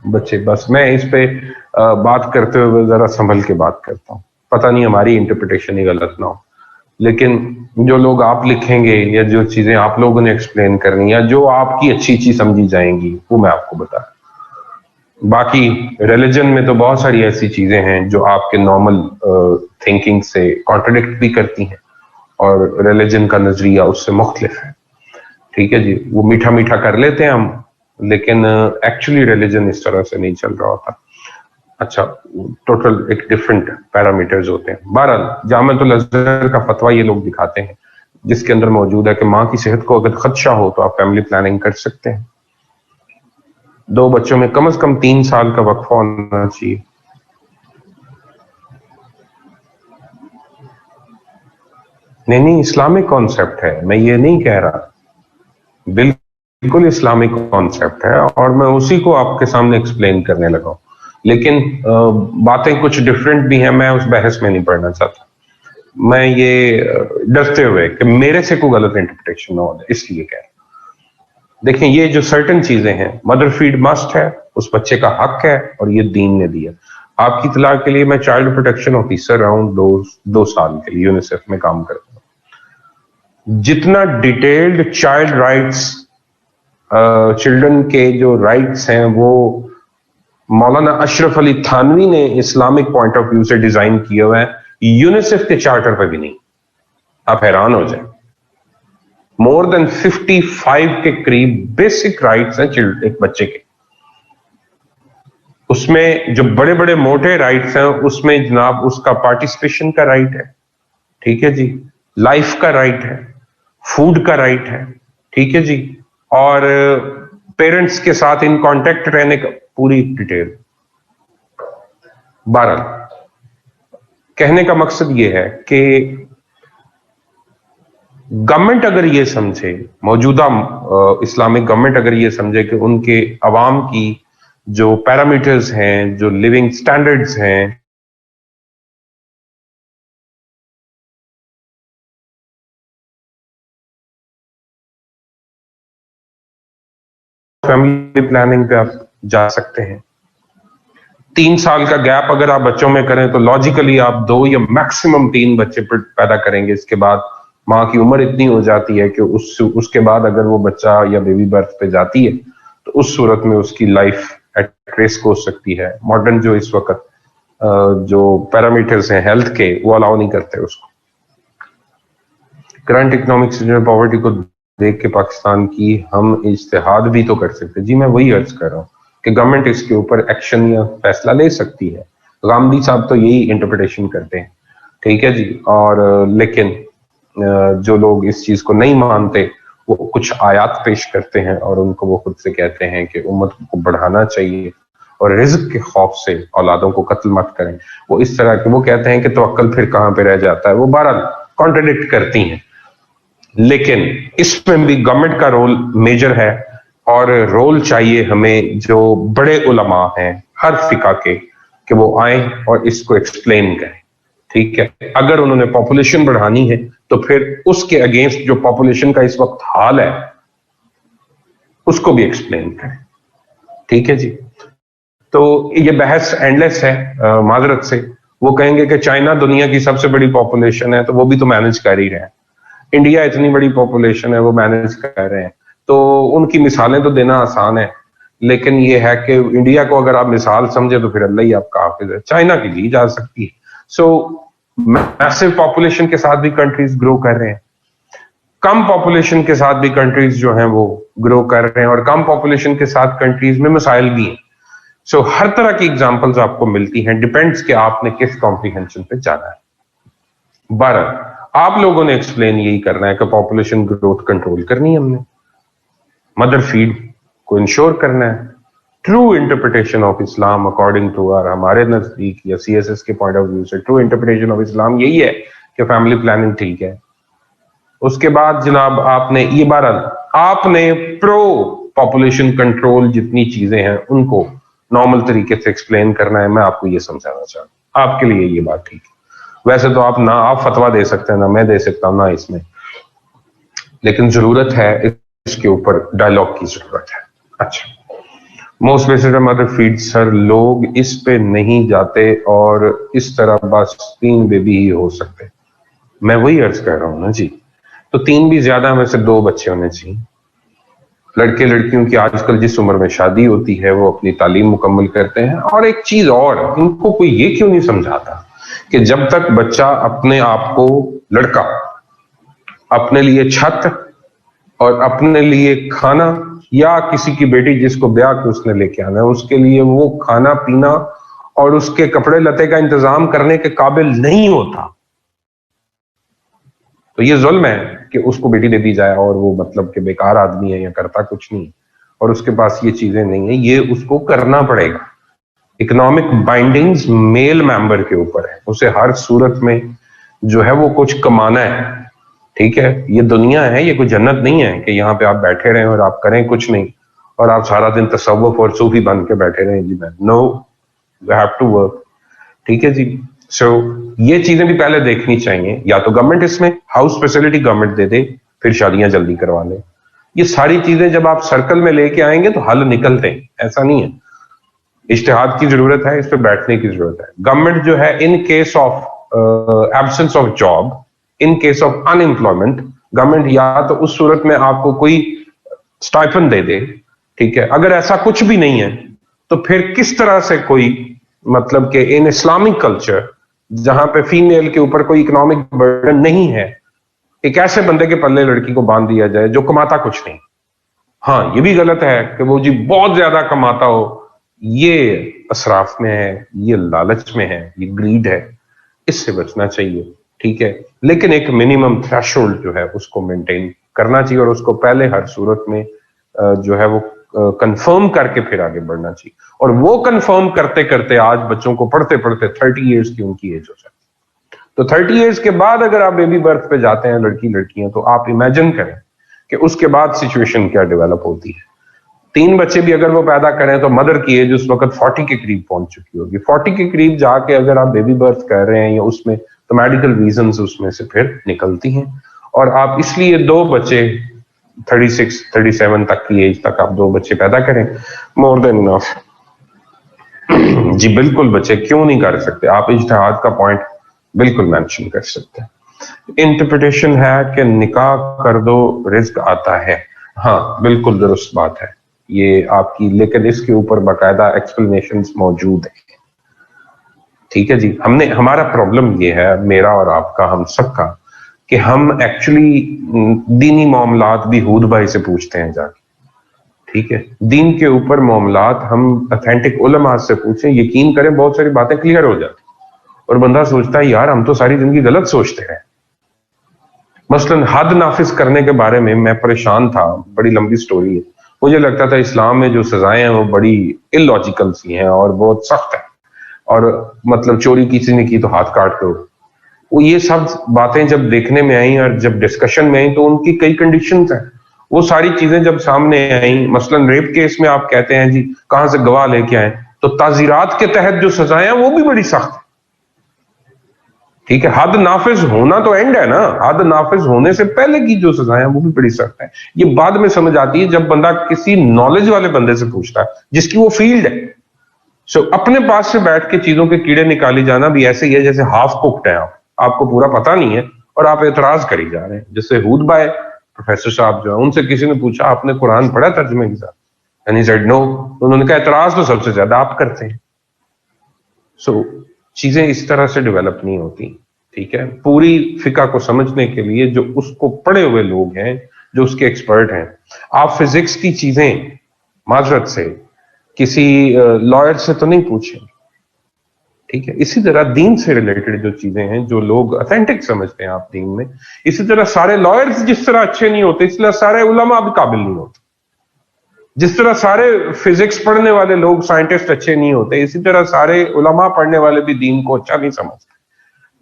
S1: बच्चे। बस मैं इस पे बात करते हुए जरा संभल के बात करता हूँ, पता नहीं हमारी इंटरप्रिटेशन ही गलत ना हो, लेकिन जो लोग आप लिखेंगे या जो चीजें आप लोगों ने एक्सप्लेन करनी या जो आपकी अच्छी समझी जाएंगी वो मैं आपको बता। बाकी रिलीजन में तो बहुत सारी ऐसी चीजें हैं जो आपके नॉर्मल थिंकिंग से कॉन्ट्रडिक्ट भी करती हैं, और रिलीजन का नजरिया उससे मुख्तलिफ है, ठीक है जी। वो मीठा मीठा कर लेते हैं हम, लेकिन एक्चुअली रिलीजन इस तरह से नहीं चल रहा होता। अच्छा, टोटल एक डिफरेंट पैरामीटर्स होते हैं। बहरहाल जामिअतुल अज़हर का फतवा ये लोग दिखाते हैं जिसके अंदर मौजूद है कि माँ की सेहत को अगर खदशा हो तो आप फैमिली प्लानिंग कर सकते हैं। 2 बच्चों में कम से कम 3 साल का वक्फा होना चाहिए। नहीं, इस्लामिक कॉन्सेप्ट है, मैं ये नहीं कह रहा, बिल्कुल इस्लामिक कॉन्सेप्ट है और मैं उसी को आपके सामने एक्सप्लेन करने लगा हूं। लेकिन बातें कुछ डिफरेंट भी हैं, मैं उस बहस में नहीं पढ़ना चाहता। मैं ये डरते हुए कि मेरे से कोई गलत इंटरप्रिटेशन ना हो जाए इसलिए कह रहा हूं। देखिए, ये जो सर्टन चीजें हैं, मदर फीड मस्ट है, उस बच्चे का हक है और ये दीन ने दिया। आपकी इत्तला के लिए, मैं चाइल्ड प्रोटेक्शन ऑफिसर अराउंड 2 साल के लिए यूनिसेफ में काम करता हूं। जितना डिटेल्ड चाइल्ड राइट्स, चिल्ड्रन के जो राइट्स हैं, वो मौलाना अशरफ अली थानवी ने इस्लामिक पॉइंट ऑफ व्यू से डिजाइन किए हुए हैं, यूनिसेफ के चार्टर पर भी नहीं। आप हैरान हो जाए, मोर देन 55 के करीब बेसिक राइट्स हैं एक बच्चे के। उसमें जो बड़े बड़े मोटे राइट्स हैं, उसमें जनाब उसका पार्टिसिपेशन का राइट है, ठीक है जी, लाइफ का राइट है, फूड का राइट है, ठीक है जी, और पेरेंट्स के साथ इन कांटेक्ट रहने का पूरी डिटेल। 12 कहने का मकसद ये है कि गवर्नमेंट अगर ये समझे, मौजूदा इस्लामिक गवर्नमेंट अगर ये समझे कि उनके अवाम की जो पैरामीटर्स हैं, जो लिविंग स्टैंडर्ड्स हैं, फैमिली प्लानिंग पे आप जा सकते हैं। 3 साल का गैप अगर आप बच्चों में करें तो लॉजिकली आप 2 या मैक्सिमम 3 बच्चे पैदा करेंगे। इसके बाद माँ की उम्र इतनी हो जाती है कि उसके बाद अगर वो बच्चा या बेबी बर्थ पे जाती है तो उस सूरत में उसकी लाइफ एट रिस्क हो सकती है। मॉडर्न जो इस वक्त जो पैरामीटर्स हैं हेल्थ के, वो अलाउ नहीं करते उसको। करंट इकोनॉमिक सिचुएशन, पॉवर्टी को देख के पाकिस्तान की हम इज्तिहाद भी तो कर सकते। जी मैं वही अर्ज कर रहा हूँ कि गवर्नमेंट इसके ऊपर एक्शन या फैसला ले सकती है। गांधी साहब तो यही इंटरप्रिटेशन करते हैं, ठीक है जी। और लेकिन जो लोग इस चीज को नहीं मानते वो कुछ आयात पेश करते हैं और उनको वो खुद से कहते हैं कि उम्मत को बढ़ाना चाहिए और रिज्क के खौफ से औलादों को कत्ल मत करें। वो इस तरह के वो कहते हैं कि तवक्कल फिर कहां पे रह जाता है। वो 12 कॉन्ट्रडिक्ट करती हैं, लेकिन इसमें भी गवर्नमेंट का रोल मेजर है और रोल चाहिए हमें जो बड़े उलमा हैं हर फिका के, कि वो आए और इसको एक्सप्लेन करें, ठीक है। अगर उन्होंने पॉपुलेशन बढ़ानी है तो फिर उसके अगेंस्ट जो पॉपुलेशन का इस वक्त हाल है उसको भी एक्सप्लेन करें, ठीक है जी। तो ये बहस एंडलेस है, माजरत से। वो कहेंगे कि चाइना दुनिया की सबसे बड़ी पॉपुलेशन है तो वो भी तो मैनेज कर ही रहे हैं। इंडिया इतनी बड़ी पॉपुलेशन है, वो मैनेज कर रहे हैं। तो उनकी मिसालें तो देना आसान है, लेकिन ये है कि इंडिया को अगर आप मिसाल समझे तो फिर अल्लाह ही आपका हाफिज है। चाइना की ली जा सकती है। सो मैसिव पॉपुलेशन के साथ भी कंट्रीज ग्रो कर रहे हैं, कम पॉपुलेशन के साथ भी कंट्रीज जो हैं वो ग्रो कर रहे हैं, और कम पॉपुलेशन के साथ कंट्रीज में मसाइल भी हैं। सो हर तरह की एग्जांपल्स आपको मिलती हैं, डिपेंड्स कि आपने किस कॉम्प्रिहेंशन पे जाना है। 12 आप लोगों ने एक्सप्लेन यही करना है कि पॉपुलेशन ग्रोथ कंट्रोल करनी है, हमने मदर फीड को इंश्योर करना है। True interpretation of Islam according to हमारे नजदीक या सीएसएस के पॉइंट ऑफ व्यू से ट्रू इंटरप्रिटेशन ऑफ इस्लाम यही है कि फैमिली प्लानिंग ठीक है। उसके बाद जनाब आपने ये 12 आपने प्रो पॉपुलेशन कंट्रोल जितनी चीजें हैं उनको नॉर्मल तरीके से एक्सप्लेन करना है। मैं आपको ये समझाना चाहता हूं, आपके लिए ये बात ठीक है। वैसे तो आप फतवा दे सकते हैं, ना मैं दे सकता हूं ना इसमें, लेकिन जरूरत है इसके ऊपर डायलॉग की जरूरत है। अच्छा, most basic mother feed sir, लोग इस पे नहीं जाते और इस तरह बस 3 बेबी ही हो सकते। मैं वही अर्ज कर रहा हूं ना जी, तो 3 भी ज्यादा में से 2 बच्चे होने चाहिए। लड़के लड़कियों की आजकल जिस उम्र में शादी होती है वो अपनी तालीम मुकम्मल करते हैं। और एक चीज और, इनको कोई ये क्यों नहीं समझाता कि जब तक बच्चा अपने आप को, लड़का अपने लिए छत और अपने लिए खाना, या किसी की बेटी जिसको ब्याह के उसने लेके आना है उसके लिए वो खाना पीना और उसके कपड़े लते का इंतजाम करने के काबिल नहीं होता, तो ये जुल्म है कि उसको बेटी दे दी जाए और वो मतलब कि बेकार आदमी है या करता कुछ नहीं और उसके पास ये चीजें नहीं है, ये उसको करना पड़ेगा। इकोनॉमिक बाइंडिंग्स मेल मेंबर के ऊपर है, उसे हर सूरत में जो है वो कुछ कमाना है। ठीक है, ये दुनिया है, ये कोई जन्नत नहीं है कि यहाँ पे आप बैठे रहें और आप करें कुछ नहीं और आप सारा दिन तसव्वुफ और सूफी बन के बैठे रहें। जी मैं no, you have to work. ठीक है जी। सो ये चीजें भी पहले देखनी चाहिए, या तो गवर्नमेंट इसमें हाउस फैसिलिटी गवर्नमेंट दे दे, फिर शादियां जल्दी करवा ले। ये सारी चीजें जब आप सर्कल में लेके आएंगे तो हल निकलते हैं, ऐसा नहीं है। इज्तिहाद की जरूरत है, इस पर बैठने की जरूरत है। गवर्नमेंट जो है in case of absence of job, in case of unemployment, government या तो उस सूरत में आपको कोई स्टाइपेंड दे दे। ठीक है, अगर ऐसा कुछ भी नहीं है तो फिर किस तरह से कोई मतलब कि इन इस्लामिक कल्चर जहां पे फीमेल के ऊपर कोई इकोनॉमिक बर्डन नहीं है, एक ऐसे बंदे के पल्ले लड़की को बांध दिया जाए जो कमाता कुछ नहीं। हाँ, ये भी गलत है कि वो जी बहुत ज्यादा कमाता हो, ये असराफ में है, ये लालच में है, ये ग्रीड है, इससे बचना चाहिए। ठीक है, लेकिन एक मिनिमम थ्रेशोल्ड जो है उसको मेंटेन करना चाहिए और उसको पहले हर सूरत में जो है वो कंफर्म करके फिर आगे बढ़ना चाहिए। और वो कंफर्म करते करते आज बच्चों को पढ़ते पढ़ते 30 इयर्स की उनकी एज हो जाती है। तो 30 इयर्स के बाद अगर आप बेबी बर्थ पे जाते हैं लड़कियां, तो आप इमेजिन करें कि उसके बाद सिचुएशन क्या डेवलप होती है। 3 बच्चे भी अगर वो पैदा करें तो मदर की एज उस वक्त 40 के करीब पहुंच चुकी होगी। 40 के करीब जाके अगर आप बेबी बर्थ कर रहे हैं या उसमें, तो मेडिकल रीजंस उसमें से फिर निकलती हैं और आप इसलिए 2 बच्चे 36, 37 तक की एज तक आप 2 बच्चे पैदा करें, मोर देन इनफ। जी बिल्कुल, बच्चे क्यों नहीं कर सकते, आप इज्तिहाद का पॉइंट बिल्कुल मेंशन कर सकते हैं। इंटरप्रिटेशन है कि निकाह कर दो रिस्क आता है, हाँ बिल्कुल दुरुस्त बात है ये आपकी, लेकिन इसके ऊपर बाकायदा एक्सप्लेनेशंस मौजूद है। ठीक है जी, हमारा प्रॉब्लम ये है, मेरा और आपका, हम सबका, कि हम एक्चुअली दीनी मामलात भी हूद भाई से पूछते हैं जाके। ठीक है, दीन के ऊपर मामलात हम ऑथेंटिक उलमा से पूछें, यकीन करें बहुत सारी बातें क्लियर हो जाती और बंदा सोचता है यार हम तो सारी जिंदगी गलत सोचते हैं। मसलन हद नाफिज करने के बारे में मैं परेशान था, बड़ी लंबी स्टोरी है। मुझे लगता था इस्लाम में जो सजाएं हैं वो बड़ी इलॉजिकल सी हैं और बहुत सख्त है, और मतलब चोरी किसी ने की तो हाथ काट दो। वो ये सब बातें जब देखने में आई और जब डिस्कशन में आई तो उनकी कई कंडीशंस हैं। वो सारी चीजें जब सामने आई, मसलन रेप केस में आप कहते हैं जी कहां से गवाह लेके आए, तो ताजीरात के तहत जो सजाएं हैं वो भी बड़ी सख्त है। ठीक है, हद नाफिज होना तो एंड है ना, हद नाफिज होने से पहले की जो सजाएं वो भी बड़ी सख्त है। ये बाद में समझ आती है जब बंदा किसी नॉलेज वाले बंदे से पूछता है जिसकी वो फील्ड है। सो अपने पास से बैठ के चीजों के कीड़े निकाली जाना भी ऐसे ही है जैसे हाफ कुक्ड है आपको पूरा पता नहीं है और आप एतराज करी जा रहे हैं। जैसे हूद भाई प्रोफेसर साहब जो है, उनसे किसी ने पूछा आपने कुरान पढ़ा तर्जुमे के साथ, एंड ही सेड नो। उन्होंने कहा एतराज तो सबसे ज्यादा आप करते हैं। सो चीजें इस तरह से डेवलप नहीं होती। ठीक है, पूरी फिका को समझने के लिए जो उसको पढ़े हुए लोग हैं, जो उसके एक्सपर्ट हैं, आप फिजिक्स की चीजें माजरत से किसी लॉयर से तो नहीं पूछें। ठीक है, इसी तरह दीन से रिलेटेड जो चीजें हैं, जो लोग ऑथेंटिक समझते हैं आप दीन में, इसी तरह सारे लॉयर्स जिस तरह अच्छे नहीं होते, इसलिए सारे उलमा भी काबिल नहीं होते। जिस तरह सारे फिजिक्स पढ़ने वाले लोग साइंटिस्ट अच्छे नहीं होते, इसी तरह सारे उलमा पढ़ने वाले भी दीन को अच्छा नहीं समझते।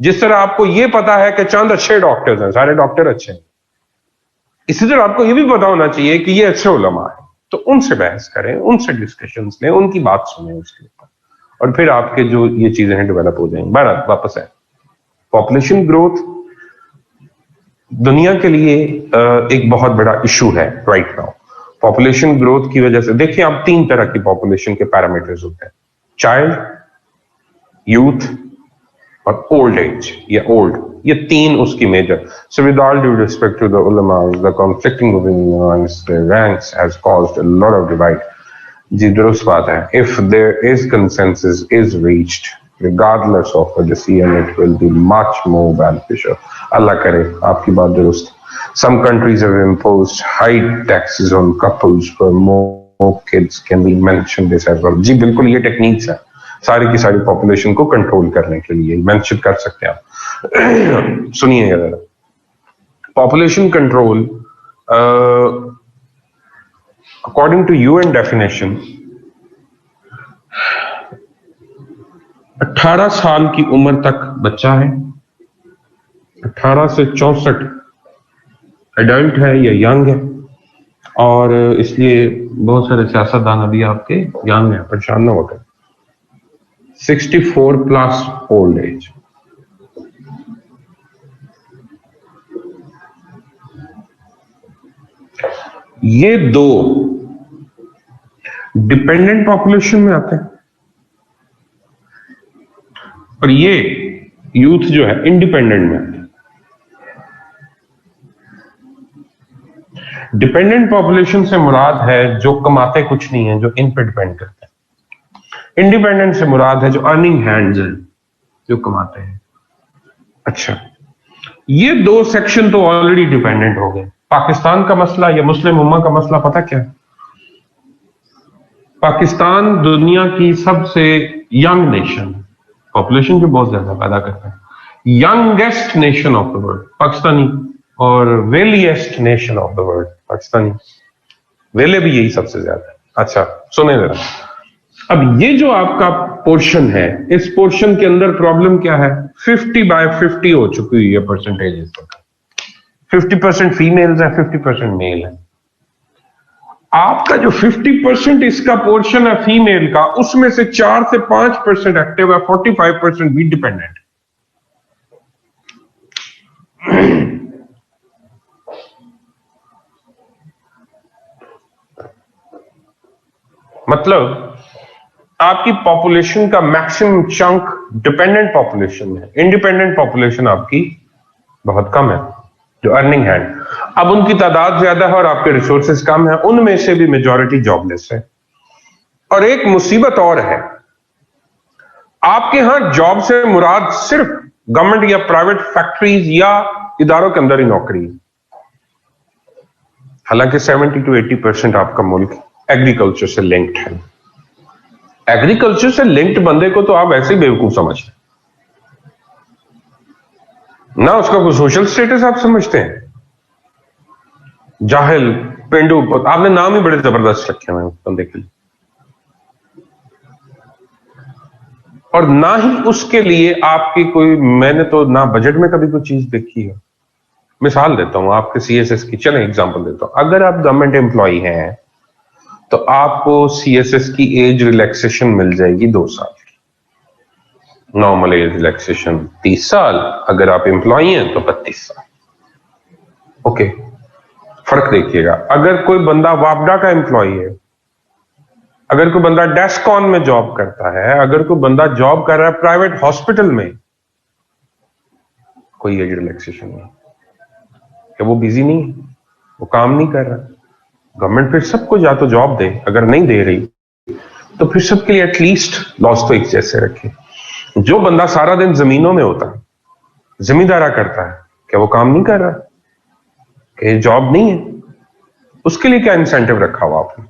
S1: जिस तरह आपको यह पता है कि चंद अच्छे डॉक्टर्स हैं, सारे डॉक्टर अच्छे हैं, इसी तरह आपको यह भी पता होना चाहिए कि ये अच्छे उलमा है, तो उनसे बहस करें, उनसे डिस्कशंस लें, उनकी बात सुनें उसके ऊपर, और फिर आपके जो ये चीजें हैं डेवलप हो जाएंगी। बहरहाल वापस है, पॉपुलेशन ग्रोथ दुनिया के लिए एक बहुत बड़ा इशू है राइट नाउ। पॉपुलेशन ग्रोथ की वजह से देखिए, आप 3 तरह की पॉपुलेशन के पैरामीटर्स होते हैं, चाइल्ड, यूथ और ओल्ड एज या ओल्ड, ये 3 उसकी major. So with all due respect to the ulama, the conflicting opinions, the ranks has caused a lot of divide. जी दुरुस्त बात है, if there is consensus is reached regardless of a decision, it will be much more beneficial. अल्लाह करे, आपकी बात दुरुस्त। Some countries have imposed high taxes on couples for more kids, can we mention this as well? जी बिल्कुल, ये techniques है, सारी की सारी पॉपुलेशन को कंट्रोल करने के लिए मेंशन कर सकते हैं आप। सुनिए जरा, population control according to UN definition 18 साल की उम्र तक बच्चा है, 18 से 64 एडल्ट है या यंग है, और इसलिए बहुत सारे सियासतदान अभी आपके यंग है, परेशान ना होकर। 64 प्लस ओल्ड एज। ये दो डिपेंडेंट पॉपुलेशन में आते हैं और ये यूथ जो है इंडिपेंडेंट में आते हैं। डिपेंडेंट पॉपुलेशन से मुराद है जो कमाते कुछ नहीं है, जो इन पे डिपेंड करते हैं। इंडिपेंडेंट से मुराद है जो अर्निंग हैंड्स हैं, जो कमाते हैं। अच्छा, ये दो सेक्शन तो ऑलरेडी डिपेंडेंट हो गए। पाकिस्तान का मसला या मुस्लिम उम्मा का मसला पता क्या है? पाकिस्तान दुनिया की सबसे यंग नेशन, पॉपुलेशन जो बहुत ज्यादा पैदा करता है, youngest nation of the world Pakistani, और वेलिएस्ट nation of the world Pakistani. वेले भी यही सबसे ज्यादा है। अच्छा सुने जरा, अब ये जो आपका पोर्शन है, इस पोर्शन के अंदर प्रॉब्लम क्या है? 50/50 हो चुकी हुई है परसेंटेज इस वक्त। 50% फीमेल्स है, 50% मेल है। आपका जो 50% इसका पोर्शन है फीमेल का, उसमें से 4 से 5% एक्टिव है, 45% भी डिपेंडेंट। मतलब आपकी पॉपुलेशन का मैक्सिमम चंक डिपेंडेंट पॉपुलेशन है, इंडिपेंडेंट पॉपुलेशन आपकी बहुत कम है जो अर्निंग है। अब उनकी तादाद ज्यादा है और आपके रिसोर्सेज कम है, उनमें से भी मेजॉरिटी जॉबलेस है। और एक मुसीबत और है, आपके यहां जॉब से मुराद सिर्फ गवर्नमेंट या प्राइवेट फैक्ट्रीज या इदारों के अंदर ही नौकरी है। हालांकि 70 to 80% आपका मुल्क एग्रीकल्चर से लिंक्ड है। एग्रीकल्चर से लिंक्ड बंदे को तो आप ऐसे ही बेवकूफ समझते हैं ना, उसका कोई सोशल स्टेटस आप समझते हैं? जाहिल, पेंडू, आपने नाम ही बड़े जबरदस्त रखे हैं बंदे के लिए। और ना ही उसके लिए आपकी कोई, मैंने तो ना बजट में कभी कोई चीज देखी है। मिसाल देता हूं आपके सीएसएस की, चलें एग्जांपल देता हूं। अगर आप गवर्नमेंट एम्प्लॉय हैं तो आपको सीएसएस की एज रिलैक्सेशन मिल जाएगी 2 साल की। नॉर्मल एज रिलैक्सेशन 30 साल, अगर आप एम्प्लॉय हैं तो 32 साल। ओके, फर्क देखिएगा। अगर कोई बंदा वापडा का एम्प्लॉय है, अगर कोई बंदा डेस्कॉन में जॉब करता है, अगर कोई बंदा जॉब कर रहा है प्राइवेट हॉस्पिटल में, कोई एज रिलैक्सेशन नहीं। क्या वो बिजी नहीं है? वो काम नहीं कर रहा? गवर्नमेंट फिर सबको या तो जॉब दे, अगर नहीं दे रही तो फिर सबके लिए एटलीस्ट लॉस तो एक जैसे रखे। जो बंदा सारा दिन जमीनों में होता है, जमींदारा करता है, क्या वो काम नहीं कर रहा? क्या जॉब नहीं है? उसके लिए क्या इंसेंटिव रखा हुआ आपने?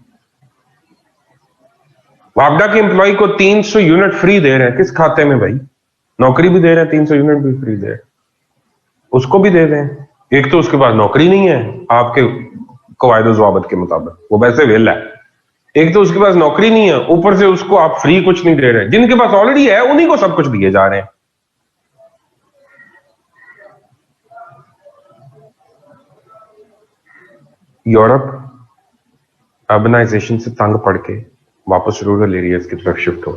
S1: वापडा के एम्प्लॉय को 300 यूनिट फ्री दे रहे हैं, किस खाते में भाई? नौकरी भी दे रहे हैं, 300 यूनिट भी फ्री दे रहे हैं, उसको भी दे दें। एक तो उसके पास नौकरी नहीं है आपके कवायद ज़वाबत के मुताबिक, वो वैसे वेला है। एक तो उसके पास नौकरी नहीं है, ऊपर से उसको आप फ्री कुछ नहीं दे रहे। जिनके पास ऑलरेडी है उन्हीं को सब कुछ दिए जा रहे हैं। यूरोप अर्बनाइजेशन से तंग पड़ के वापस रूरल एरियाज की तरफ शिफ्ट हो,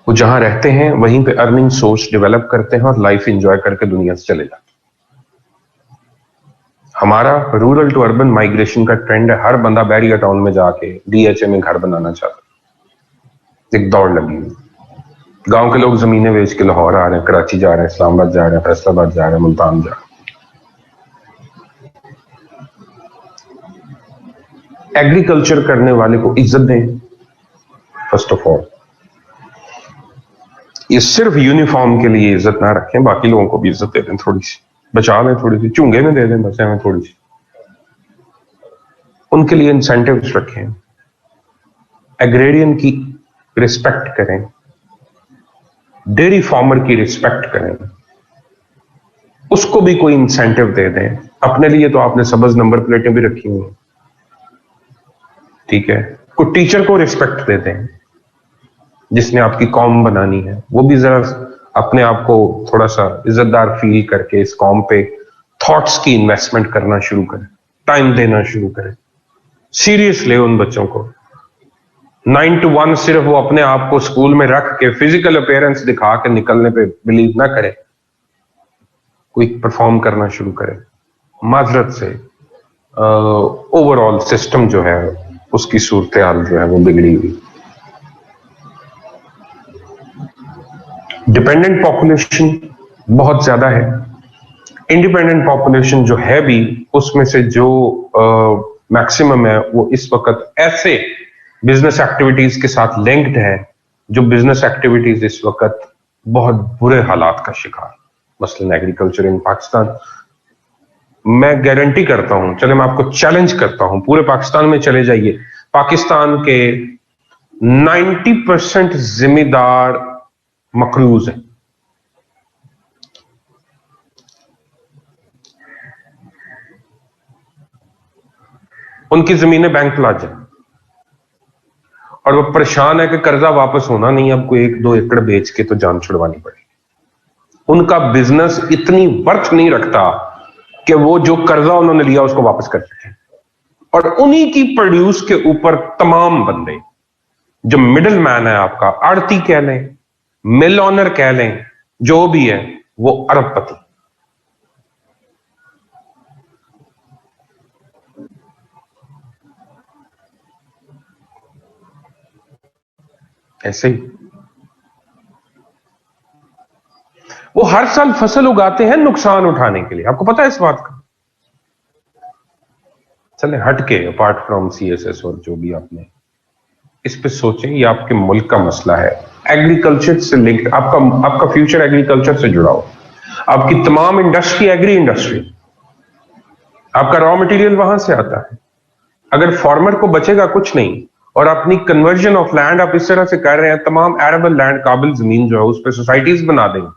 S1: वो जहां रहते हैं वहीं पे अर्निंग सोर्स डेवलप करते हैं और लाइफ एंजॉय करके दुनिया से चले जाते हैं। हमारा रूरल टू अर्बन माइग्रेशन का ट्रेंड है। हर बंदा बैरिया टाउन में जाके डीएचए में घर बनाना चाहता है। एक दौड़ लगी हुई। गांव के लोग जमीनें बेच के लाहौर आ रहे हैं, कराची जा रहे हैं, इस्लामाबाद जा रहे हैं, फैसलाबाद जा रहे हैं, मुल्तान जा रहे हैं। एग्रीकल्चर करने वाले को इज्जत दें फर्स्ट ऑफ ऑल। ये सिर्फ यूनिफॉर्म के लिए इज्जत ना रखें, बाकी लोगों को भी इज्जत दे दें, थोड़ी सी बचा लें, थोड़ी सी चुंगे में दे दें, बचे में थोड़ी सी। उनके लिए इंसेंटिव्स रखें, एग्रेरियन की रिस्पेक्ट करें, डेयरी फार्मर की रिस्पेक्ट करें, उसको भी कोई इंसेंटिव दे दें। अपने लिए तो आपने सब्ज नंबर प्लेटें भी रखी हुई हैं, ठीक है, कोई टीचर को रिस्पेक्ट दे दें जिसने आपकी कौम बनानी है, वो भी जरा अपने आप को थोड़ा सा इज्जतदार फील करके इस कौम पे थॉट्स की इन्वेस्टमेंट करना शुरू करें, टाइम देना शुरू करें, सीरियस ले उन बच्चों को। 9 to 1 सिर्फ वो अपने आप को स्कूल में रख के फिजिकल अपीयरेंस दिखा के निकलने पे बिलीव ना करे, कोई परफॉर्म करना शुरू करे। माजरत से ओवरऑल सिस्टम जो है उसकी सूरत हाल जो है वो बिगड़ी हुई। डिपेंडेंट पॉपुलेशन बहुत ज्यादा है, इंडिपेंडेंट पॉपुलेशन जो है भी उसमें से जो मैक्सिमम है वो इस वक्त ऐसे बिजनेस एक्टिविटीज के साथ लिंक्ड है जो बिजनेस एक्टिविटीज इस वक्त बहुत बुरे हालात का शिकार, मसलन एग्रीकल्चर इन पाकिस्तान। मैं गारंटी करता हूं, चले मैं आपको चैलेंज करता हूं, पूरे पाकिस्तान में चले जाइए, पाकिस्तान के 90% जिम्मेदार मकरूज हैं। उनकी जमीनें बैंक प्लाजा और वो परेशान है कि कर्जा वापस होना नहीं, अब कोई 1-2 एकड़ बेच के तो जान छुड़वानी पड़ेगी। उनका बिजनेस इतनी वर्थ नहीं रखता कि वो जो कर्जा उन्होंने लिया उसको वापस कर सके, और उन्हीं की प्रोड्यूस के ऊपर तमाम बंदे जो मिडिल मैन है, आपका आड़ती कह लें, मिल ऑनर कह लें, जो भी है, वो अरबपति। ऐसे ही वो हर साल फसल उगाते हैं नुकसान उठाने के लिए, आपको पता है इस बात का। चले हटके अपार्ट फ्रॉम सीएसएस और जो भी आपने इस पे सोचें, ये आपके मुल्क का मसला है, एग्रीकल्चर से लिंक्ड, आपका फ्यूचर एग्रीकल्चर से जुड़ा हो, आपकी तमाम इंडस्ट्री एग्री इंडस्ट्री, आपका रॉ मटेरियल वहां से आता है। अगर फार्मर को बचेगा कुछ नहीं और अपनी कन्वर्जन ऑफ लैंड आप इस तरह से कर रहे हैं, तमाम एरेबल लैंड, काबिल जमीन जो है उस पर सोसाइटीज बना देंगे,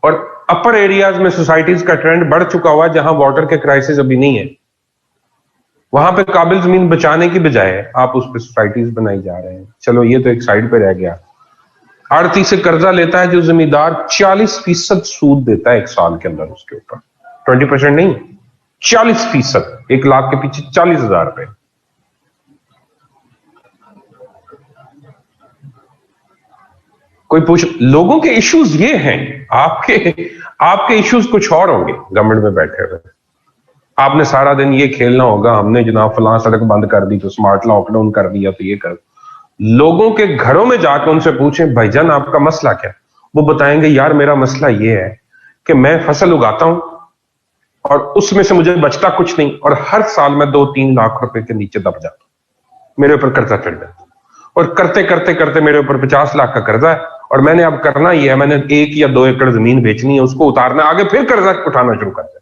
S1: और अपर एरियाज में सोसाइटीज का ट्रेंड बढ़ चुका हुआ, जहां वाटर के क्राइसिस अभी नहीं है, वहां पे काबिल जमीन बचाने की बजाय आप उस पर सोसाइटीज बनाई जा रहे हैं। चलो ये तो एक साइड पे रह गया। आड़ती से कर्जा लेता है जो जमींदार 40% सूद देता है एक साल के अंदर उसके ऊपर, 20% नहीं, 40%, 1 लाख के पीछे 40,000 रुपए। कोई पूछ, लोगों के इश्यूज ये हैं, आपके इश्यूज कुछ और होंगे। गवर्नमेंट में बैठे हुए आपने सारा दिन ये खेलना होगा, हमने जनाब फलां सड़क बंद कर दी तो स्मार्ट लॉकडाउन कर दिया तो ये कर। लोगों के घरों में जाकर उनसे पूछें भाईजान आपका मसला क्या, वो बताएंगे यार मेरा मसला ये है कि मैं फसल उगाता हूं और उसमें से मुझे बचता कुछ नहीं, और हर साल मैं 2-3 लाख रुपए के नीचे दब जाता हूं, मेरे ऊपर कर्जा चढ़ जाता, और करते करते करते मेरे ऊपर 50 लाख का कर्जा है, और मैंने अब करना ही है, मैंने 1 या 2 एकड़ जमीन बेचनी है, उसको उतारना, आगे फिर कर्जा उठाना शुरू कर दिया।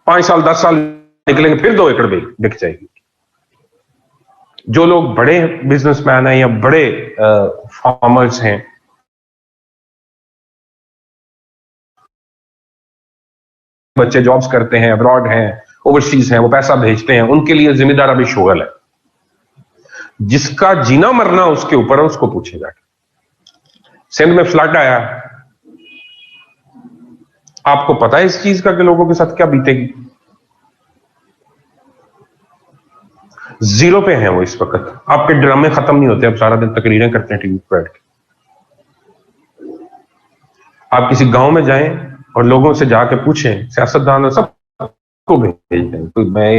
S1: 5 साल 10 साल निकलेंगे, फिर 2 एकड़ बिक जाएगी। जो लोग बड़े बिजनेसमैन हैं या बड़े फार्मर्स हैं, बच्चे जॉब्स करते हैं, अब्रॉड हैं, ओवरसीज हैं, वो पैसा भेजते हैं, उनके लिए जिम्मेदार अभी शुगल है। जिसका जीना मरना उसके ऊपर है, उसको पूछेगा। सिंध में फ्लड आया, आपको पता है इस चीज का कि लोगों के साथ क्या बीतेगी? जीरो पे हैं वो इस वक्त। आपके ड्रामे खत्म नहीं होते, अब सारा दिन तकरीरें करते हैं टीवी पर बैठ के। आप किसी गांव में जाएं और लोगों से जाके पूछें, सियासतदान सबको भेज दें, तो मैं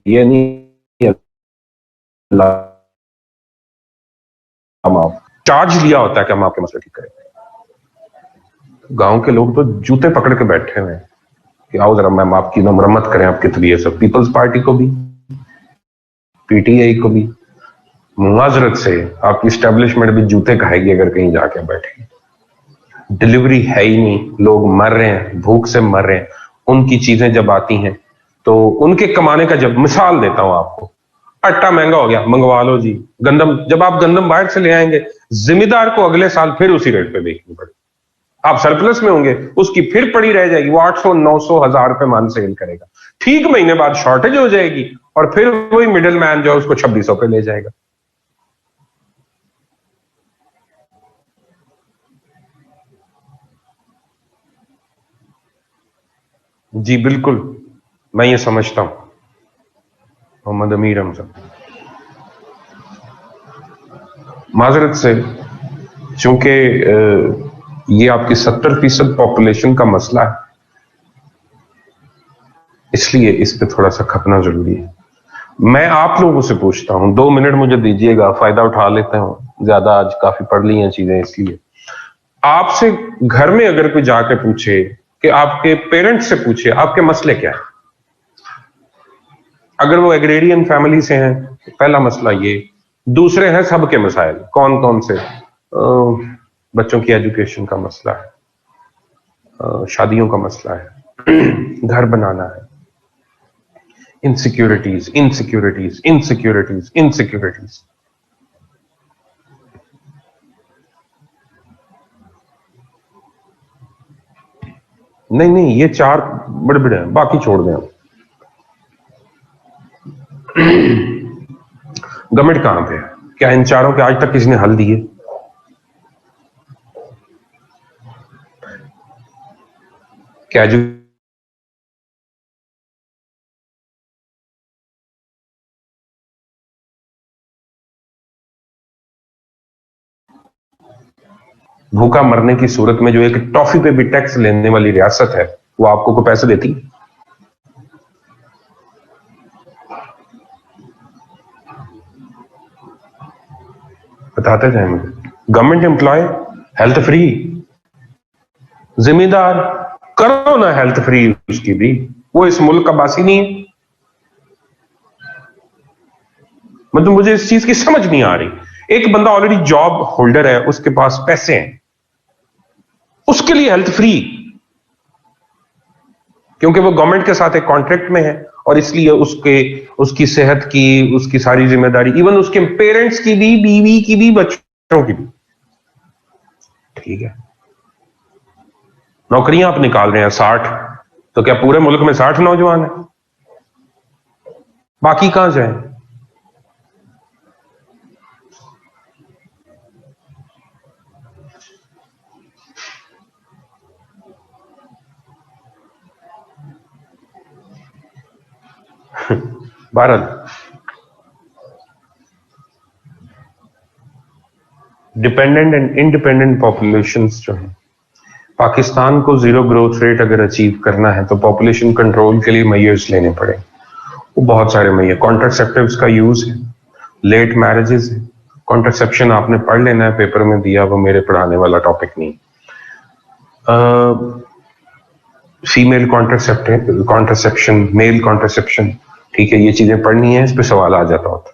S1: ये नहीं चार्ज लिया होता है कि हम आपके मसले ठीक करें। गांव के लोग तो जूते पकड़ के बैठे हुए हैं कि आओ जरा मैम आपकी मरम्मत करें आपकी तबीयत से। पीपल्स पार्टी को भी, पीटीआई को भी, माजरत से आपकी स्टैब्लिशमेंट भी जूते खाएगी अगर कहीं जाके बैठे। डिलीवरी है ही नहीं, लोग मर रहे हैं, भूख से मर रहे हैं। उनकी चीजें जब आती हैं तो उनके कमाने का, जब मिसाल देता हूं आपको, आटा महंगा हो गया, मंगवा लो जी। गंदम, जब आप गंदम बाहर से ले आएंगे, जिम्मेदार को अगले साल फिर उसी रेट पे बेचनी पड़ेगी। आप सरप्लस में होंगे, उसकी फिर पड़ी रह जाएगी, वो 800 900 1000 रुपए मान सेल करेगा। ठीक महीने बाद शॉर्टेज हो जाएगी और फिर वही मिडिल मैन जो है उसको 2600 पे ले जाएगा। जी बिल्कुल, मैं ये समझता हूं। मोहम्मद अमीर हमजा, माजरत से, चूंकि ये आपकी 70% पॉपुलेशन का मसला है, इसलिए इस पे थोड़ा सा खपना जरूरी है। मैं आप लोगों से पूछता हूं, 2 मिनट मुझे दीजिएगा, फायदा उठा लेते हैं, ज्यादा आज काफी पढ़ ली हैं चीजें, इसलिए आपसे घर में अगर कोई जाके पूछे कि आपके पेरेंट्स से पूछे आपके मसले क्या है, अगर वो एग्रेरियन फैमिली से हैं, पहला मसला ये। दूसरे हैं सबके मसाइल, कौन कौन से? बच्चों की एजुकेशन का मसला है, शादियों का मसला है, घर बनाना है, इनसिक्योरिटीज इनसिक्योरिटीज इनसिक्योरिटीज इनसिक्योरिटीज। नहीं नहीं, ये 4 बड़े बड़े हैं, बाकी छोड़ दें। गवर्नमेंट कहां पे है? क्या इन चारों के आज तक किसी ने हल दिए? क्या भूखा मरने की सूरत में जो एक टॉफी पे भी टैक्स लेने वाली रियासत है, वो आपको कोई पैसे देती? बताते जाए मुझे। गवर्नमेंट एम्प्लॉय हेल्थ फ्री, जिम्मेदार करो ना हेल्थ फ्री उसकी भी, वो इस मुल्क का बासी नहीं है। मतलब मुझे इस चीज की समझ नहीं आ रही। एक बंदा ऑलरेडी जॉब होल्डर है, उसके पास पैसे हैं, उसके लिए हेल्थ फ्री, क्योंकि वो गवर्नमेंट के साथ एक कॉन्ट्रैक्ट में है, और इसलिए उसकी सेहत की, उसकी सारी जिम्मेदारी, इवन उसके पेरेंट्स की भी, बीवी की भी, बच्चों की भी। ठीक है, नौकरियां आप निकाल रहे हैं 60, तो क्या पूरे मुल्क में 60 नौजवान है? बाकी कहां जाए? Bharat dependent and independent populations जो है, पाकिस्तान को जीरो ग्रोथ रेट अगर अचीव करना है तो पॉपुलेशन कंट्रोल के लिए मेजर्स लेने पड़े। वो बहुत सारे मेजर, कॉन्ट्रासेप्टिव्स का यूज है, लेट मैरिजेस है, कॉन्ट्रासेप्शन आपने पढ़ लेना है, पेपर में दिया, वो मेरे पढ़ाने वाला टॉपिक नहीं। फीमेल कॉन्ट्रासेप्शन, मेल कॉन्ट्रासेप्शन, ठीक है, ये चीजें पढ़नी है, इस पे सवाल आ जाता होता।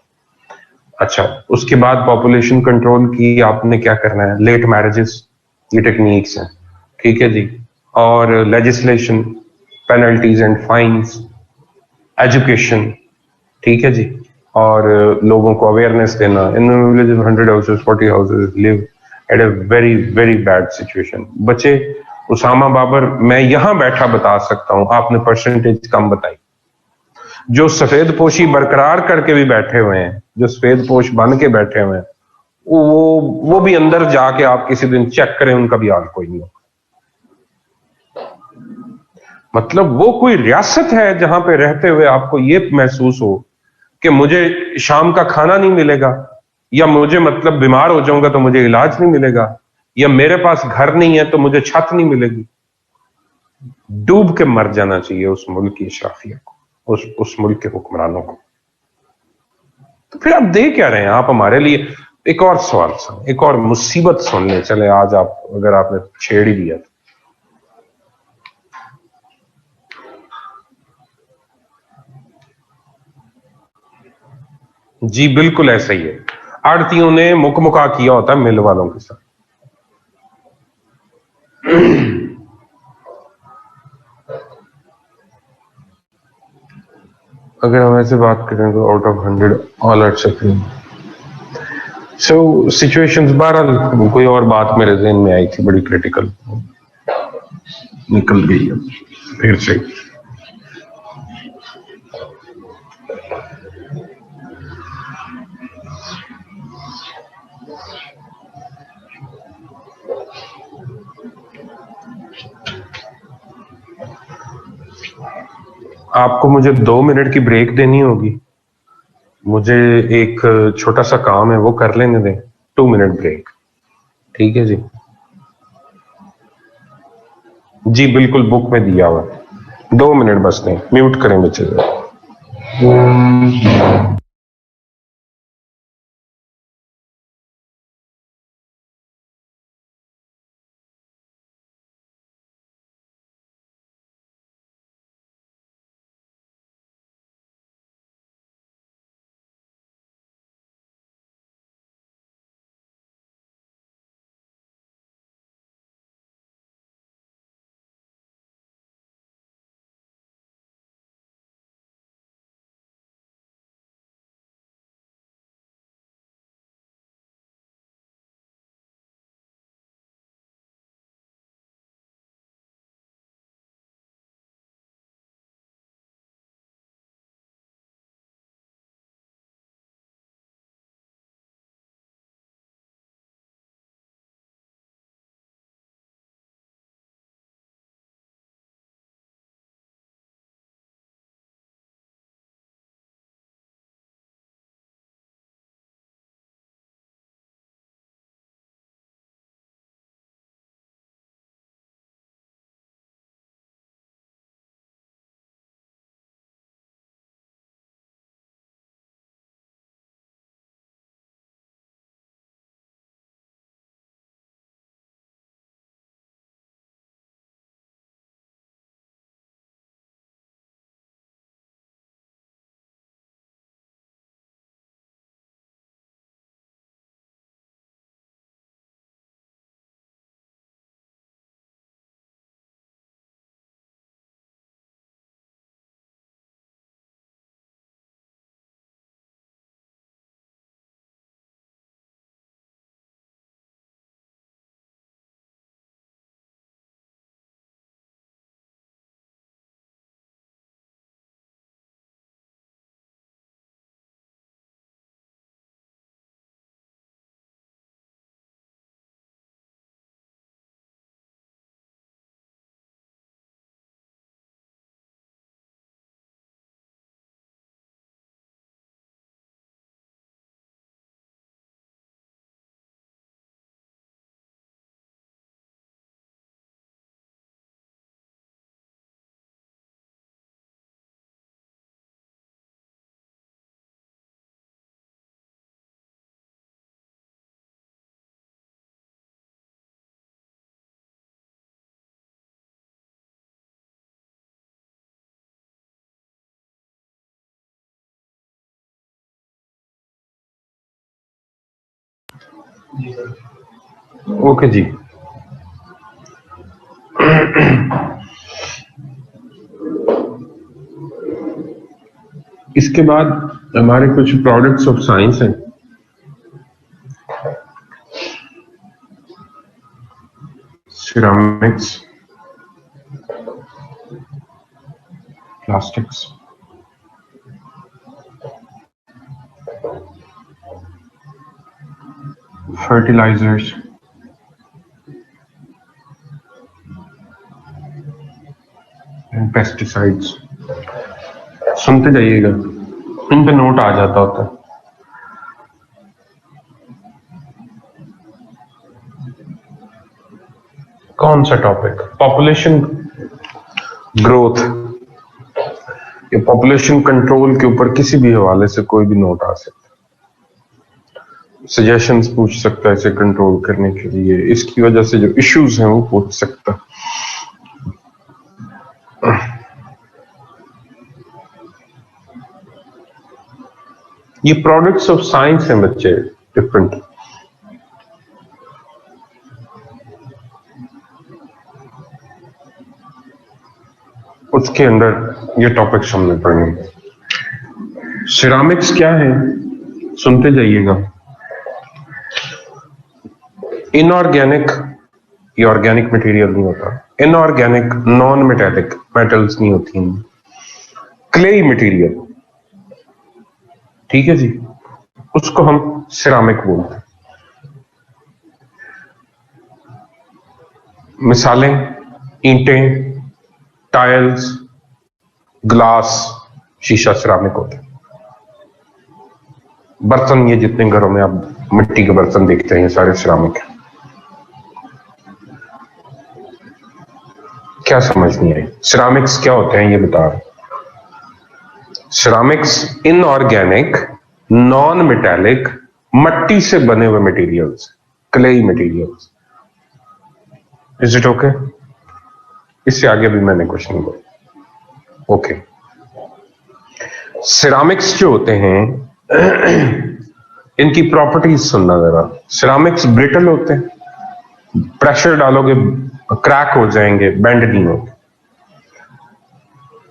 S1: अच्छा, उसके बाद पॉपुलेशन कंट्रोल की आपने क्या करना है, लेट मैरिजेस, ये टेक्निक्स हैं, ठीक है जी, और legislation, penalties and fines, education, ठीक है जी, और लोगों को अवेयरनेस देना। In village 100 houses 40 houses live at a very very bad situation. बच्चे, उसामा बाबर मैं यहां बैठा बता सकता हूं, आपने परसेंटेज कम बताई। जो सफेद पोशी बरकरार करके भी बैठे हुए हैं, जो सफेद पोश बन के बैठे हुए हैं, वो भी अंदर जाके आप किसी दिन चेक करें, उनका भी हाल कोई नहीं होगा। मतलब वो कोई रियासत है जहां पे रहते हुए आपको ये महसूस हो कि मुझे शाम का खाना नहीं मिलेगा, या मुझे मतलब बीमार हो जाऊंगा तो मुझे इलाज नहीं मिलेगा, या मेरे पास घर नहीं है तो मुझे छत नहीं मिलेगी। डूब के मर जाना चाहिए उस मुल्क की अशराफिया को, उस मुल्क के हुक्मरानों को। तो फिर आप दे क्या रहे हैं आप हमारे लिए? एक और सवाल सुन, एक और मुसीबत सुन ले चले आज, आप अगर आपने छेड़ ही दिया तो। जी बिल्कुल ऐसा ही है, आड़तियों ने मुकमुका किया होता है मिल वालों के साथ। अगर हम ऐसे बात करें तो out of 100 all are suffering. So situations, बहरहाल कोई और बात मेरे ज़हन में आई थी बड़ी क्रिटिकल, निकल गई अब फिर से। आपको मुझे 2 मिनट की ब्रेक देनी होगी, मुझे एक छोटा सा काम है वो कर लेने दें। 2 मिनट ब्रेक, ठीक है जी? जी बिल्कुल, बुक में दिया हुआ है। 2 मिनट बस नहीं, म्यूट करें बच्चे। ओके जी। इसके बाद हमारे कुछ प्रोडक्ट्स ऑफ साइंस हैं। Ceramics, plastics, fertilisers, and pesticides. सुनते जाइएगा, इन पे नोट आ जाता होता है। कौन सा टॉपिक? पॉपुलेशन ग्रोथ या पॉपुलेशन कंट्रोल के ऊपर किसी भी हवाले से कोई भी नोट आ सकता है। सजेशंस पूछ सकता है इसे कंट्रोल करने के लिए, इसकी वजह से जो इश्यूज हैं वो पूछ सकता है। ये प्रोडक्ट्स ऑफ साइंस हैं बच्चे, डिफरेंट। उसके अंदर ये टॉपिक्स हमने पढ़ने। सिरामिक्स क्या है, सुनते जाइएगा। इनऑर्गेनिक, ये ऑर्गेनिक मटेरियल नहीं होता। इनऑर्गेनिक नॉन मेटेलिक मेटल्स नहीं होती हैं, क्लेई मटेरियल, ठीक है जी, उसको हम सिरामिक बोलते हैं। मिसालें ईंटें, टाइल्स, ग्लास, शीशा सिरामिक होते हैं। बर्तन, ये जितने घरों में आप मिट्टी के बर्तन देखते हैं, ये सारे सिरामिक हैं। क्या समझ नहीं आई? सिरामिक्स क्या होते हैं ये बता रहे। सिरामिक्स इनऑर्गेनिक नॉन मेटेलिक मट्टी से बने हुए materials, clay materials. Is it okay? इससे आगे भी मैंने कुछ नहीं बोला। ओके, सिरामिक्स जो होते हैं इनकी प्रॉपर्टीज सुनना जरा। सिरामिक्स ब्रिटल होते हैं, प्रेशर डालोगे क्रैक हो जाएंगे, बेंड नहीं होते।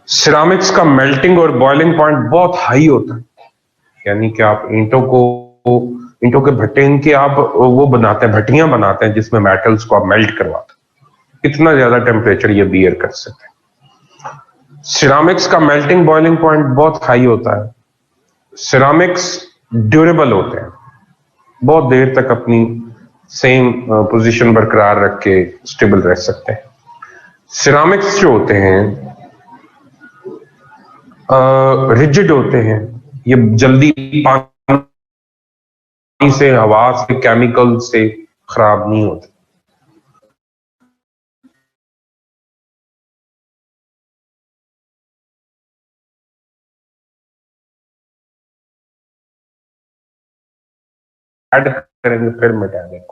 S1: सिरामिक्स का मेल्टिंग और बॉइलिंग पॉइंट बहुत हाई होता है, यानी कि आप ईंटों के भट्टे इनके आप वो बनाते हैं, भट्टियां बनाते हैं जिसमें मेटल्स को आप मेल्ट करवाते हैं। इतना ज्यादा टेम्परेचर ये बियर कर सकते हैं। सिरामिक्स का मेल्टिंग बॉइलिंग पॉइंट बहुत हाई होता है। सिरामिक्स ड्यूरेबल होते हैं, बहुत देर तक अपनी सेम पोजीशन बरकरार रख के स्टेबल रह सकते हैं। सिरामिक्स जो होते हैं रिजिड होते हैं, ये जल्दी पानी से, हवा से, केमिकल से खराब नहीं होते। ऐड करेंगे फिर मेटालिक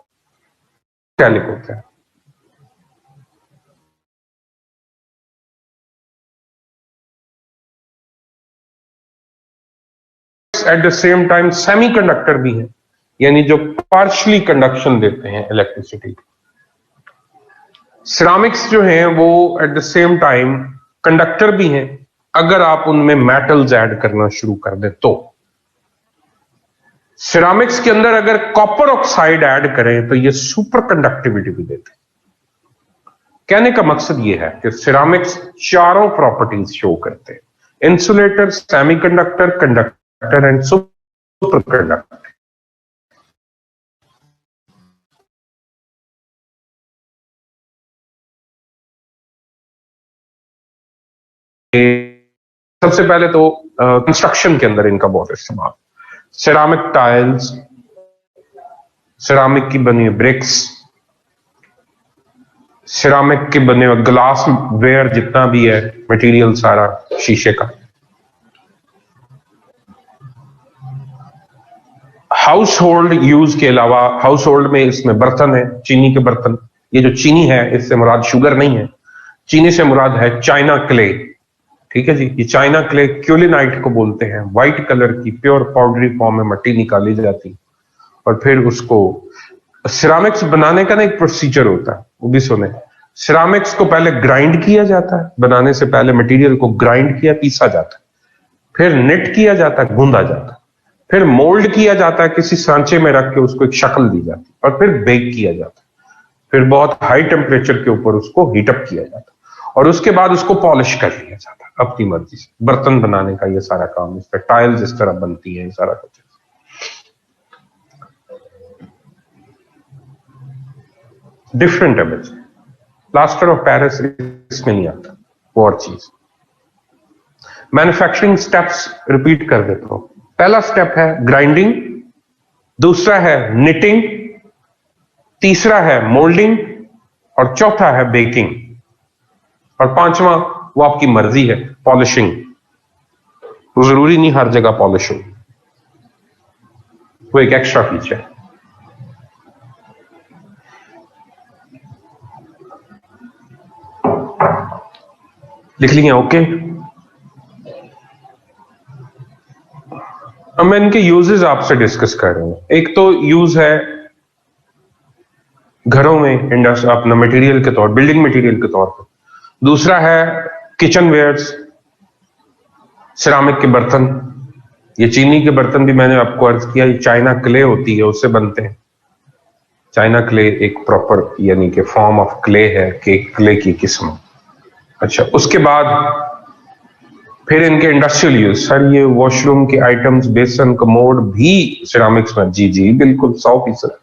S1: होता है। At the same time semiconductor भी है, यानी जो पार्शली कंडक्शन देते हैं इलेक्ट्रिसिटी। सिरामिक्स जो हैं वो at the same time conductor भी हैं, अगर आप उनमें मेटल्स ऐड करना शुरू कर दें तो। सिरामिक्स के अंदर अगर कॉपर ऑक्साइड ऐड करें तो ये सुपर कंडक्टिविटी भी देते हैं। कहने का मकसद ये है कि सिरामिक्स चारों प्रॉपर्टीज शो करते हैं: insulator, semiconductor, conductor and super conductor. सबसे पहले तो कंस्ट्रक्शन के अंदर इनका बहुत इस्तेमाल। सिरामिक टाइल्स, सिरामिक की बनी हुई ब्रिक्स, सिरामिक के बने हुए ग्लास वेयर, जितना भी है मटेरियल सारा शीशे का। हाउस होल्ड यूज के अलावा, हाउस होल्ड में इसमें बर्तन है, चीनी के बर्तन। ये जो चीनी है इससे मुराद शुगर नहीं है, चीनी से मुराद है चाइना क्ले, ठीक है जी। ये चाइना क्ले क्यूलिनाइट को बोलते हैं। व्हाइट कलर की प्योर पाउडरी फॉर्म में मट्टी निकाली जाती और फिर उसको सिरामिक्स बनाने का ना एक प्रोसीजर होता है, वो भी सुने। सिरामिक्स को पहले ग्राइंड किया जाता है, बनाने से पहले मटेरियल को ग्राइंड किया, पीसा जाता है, फिर निट किया जाता है, गूंदा जाता है, फिर मोल्ड किया जाता है, किसी सांचे में रख के उसको एक शक्ल दी जाती है, और फिर बेक किया जाता है, फिर बहुत हाई टेम्परेचर के ऊपर उसको हीटअप किया जाता है, और उसके बाद उसको पॉलिश कर लिया जाता है अपनी मर्जी से। बर्तन बनाने का ये सारा काम, इस पर टाइल्स इस तरह बनती है, ये सारा कुछ। डिफरेंट है बच्चे, प्लास्टर ऑफ पेरिस इसमें नहीं आता, वो और चीज। मैन्युफैक्चरिंग स्टेप्स रिपीट कर देता हूं। पहला स्टेप है ग्राइंडिंग, दूसरा है निटिंग, तीसरा है मोल्डिंग, और चौथा है बेकिंग, और पांचवा वो आपकी मर्जी है पॉलिशिंग। वो जरूरी नहीं हर जगह पॉलिश हो, वो एक एक्स्ट्रा फीचर है। लिख लिया? ओके। अब मैं इनके यूजेस आपसे डिस्कस कर रहा हूं। एक तो यूज है घरों में इंडस्ट्री, अपना मटेरियल के तौर, बिल्डिंग मटेरियल के तौर पर। दूसरा है किचन वेयर्स, सिरामिक के बर्तन, ये चीनी के बर्तन भी मैंने आपको अर्ज किया, ये चाइना क्ले होती है, उससे बनते हैं। चाइना क्ले एक प्रॉपर यानी कि फॉर्म ऑफ क्ले है, कि क्ले की किस्म। अच्छा, उसके बाद फिर इनके इंडस्ट्रियल यूज। सर ये वॉशरूम के आइटम्स, बेसन, कमोड भी सिरामिक्स में? जी जी बिल्कुल, 100%।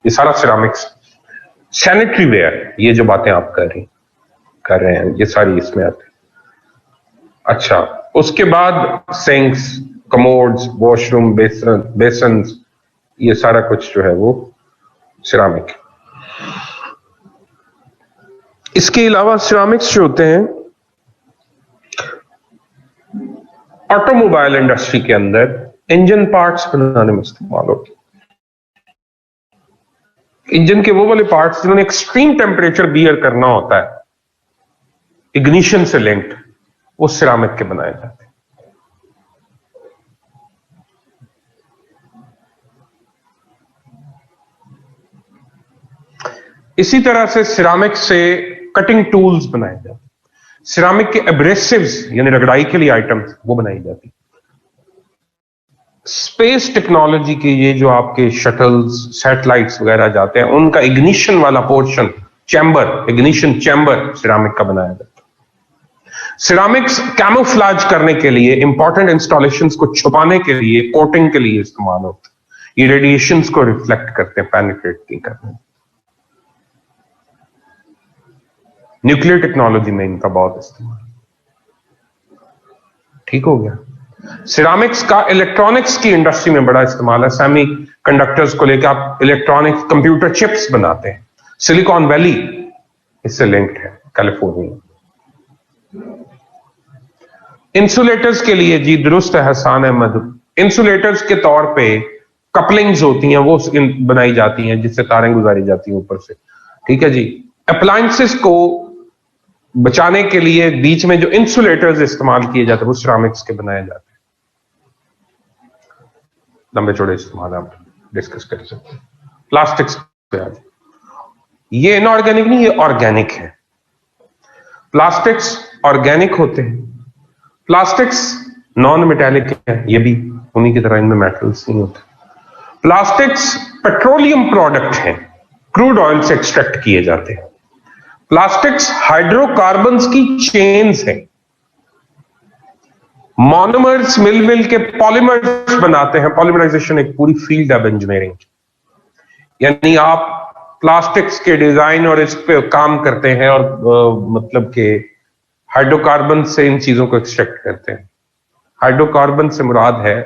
S1: ये सारा सिरामिक्स। सैनिटरी वेयर, ये जो बातें आप कर रहे हैं, ये सारी इसमें आती है। अच्छा, उसके बाद सिंक्स, कमोड्स, वॉशरूम, बेसन, ये सारा कुछ जो है वो सिरामिक। इसके अलावा सिरामिक्स जो होते हैं ऑटोमोबाइल इंडस्ट्री के अंदर इंजन पार्ट्स बनाने में इस्तेमाल होते हैं। इंजन के वो वाले पार्ट्स जिन्होंने एक्सट्रीम टेम्परेचर बियर करना होता है, इग्निशन से लिंक्ड, वो सिरामिक के बनाए जाते हैं। इसी तरह से सिरामिक से कटिंग टूल्स बनाए जाते हैं। सिरामिक के एब्रेसिव्स यानी रगड़ाई के लिए आइटम्स, वो बनाई जाती है। स्पेस टेक्नोलॉजी के ये जो आपके शटल्स, सैटेलाइट्स वगैरह जाते हैं, उनका इग्निशन वाला portion, chamber, ignition chamber ceramic का बनाया जाता है। सिरामिक्स कैमोफ्लाज करने के लिए, इंपॉर्टेंट इंस्टॉलेशंस को छुपाने के लिए, कोटिंग के लिए इस्तेमाल होता है। ये रेडिएशंस को रिफ्लेक्ट करते हैं, पेनिट्रेट नहीं करते। न्यूक्लियर टेक्नोलॉजी में इनका बहुत इस्तेमाल। ठीक हो गया। सिरामिक्स का इलेक्ट्रॉनिक्स की इंडस्ट्री में बड़ा इस्तेमाल है। सेमी कंडक्टर्स को लेकर आप इलेक्ट्रॉनिक्स, कंप्यूटर चिप्स बनाते हैं। सिलिकॉन वैली इससे लिंक्ड है, कैलिफोर्निया। इंसुलेटर्स के लिए जी दुरुस्त है हसान अहमद, इंसुलेटर्स के तौर पे कपलिंग्स होती हैं, वो बनाई जाती हैं जिससे तारें गुजारी जाती हैं ऊपर से। ठीक है जी। अप्लायंसेस को बचाने के लिए बीच में जो इंसुलेटर्स इस्तेमाल किए जाते हैं वो सिरामिक्स के बनाए जाते हैं। लंबे चौड़े इस्तेमाल आप डिस्कस कर सकते हैं। प्लास्टिक्स पे आ जाए, ये इनऑर्गेनिक नहीं, ये ऑर्गेनिक है। प्लास्टिक्स ऑर्गेनिक होते हैं। प्लास्टिक्स नॉन मेटेलिक है, ये भी उन्हीं की तरह, इनमें मेटल्स नहीं होते। प्लास्टिक्स पेट्रोलियम प्रोडक्ट है, क्रूड ऑयल से एक्सट्रैक्ट किए जाते हैं। प्लास्टिक्स हाइड्रोकार्बन्स की चेन्स है। मोनोमर्स मिल के पॉलीमर्स बनाते हैं। पॉलीमराइजेशन एक पूरी फील्ड है इंजीनियरिंग, यानी आप प्लास्टिक्स के डिजाइन और इस पे काम करते हैं और मतलब के हाइड्रोकार्बन से इन चीजों को एक्सट्रैक्ट करते हैं। हाइड्रोकार्बन से मुराद है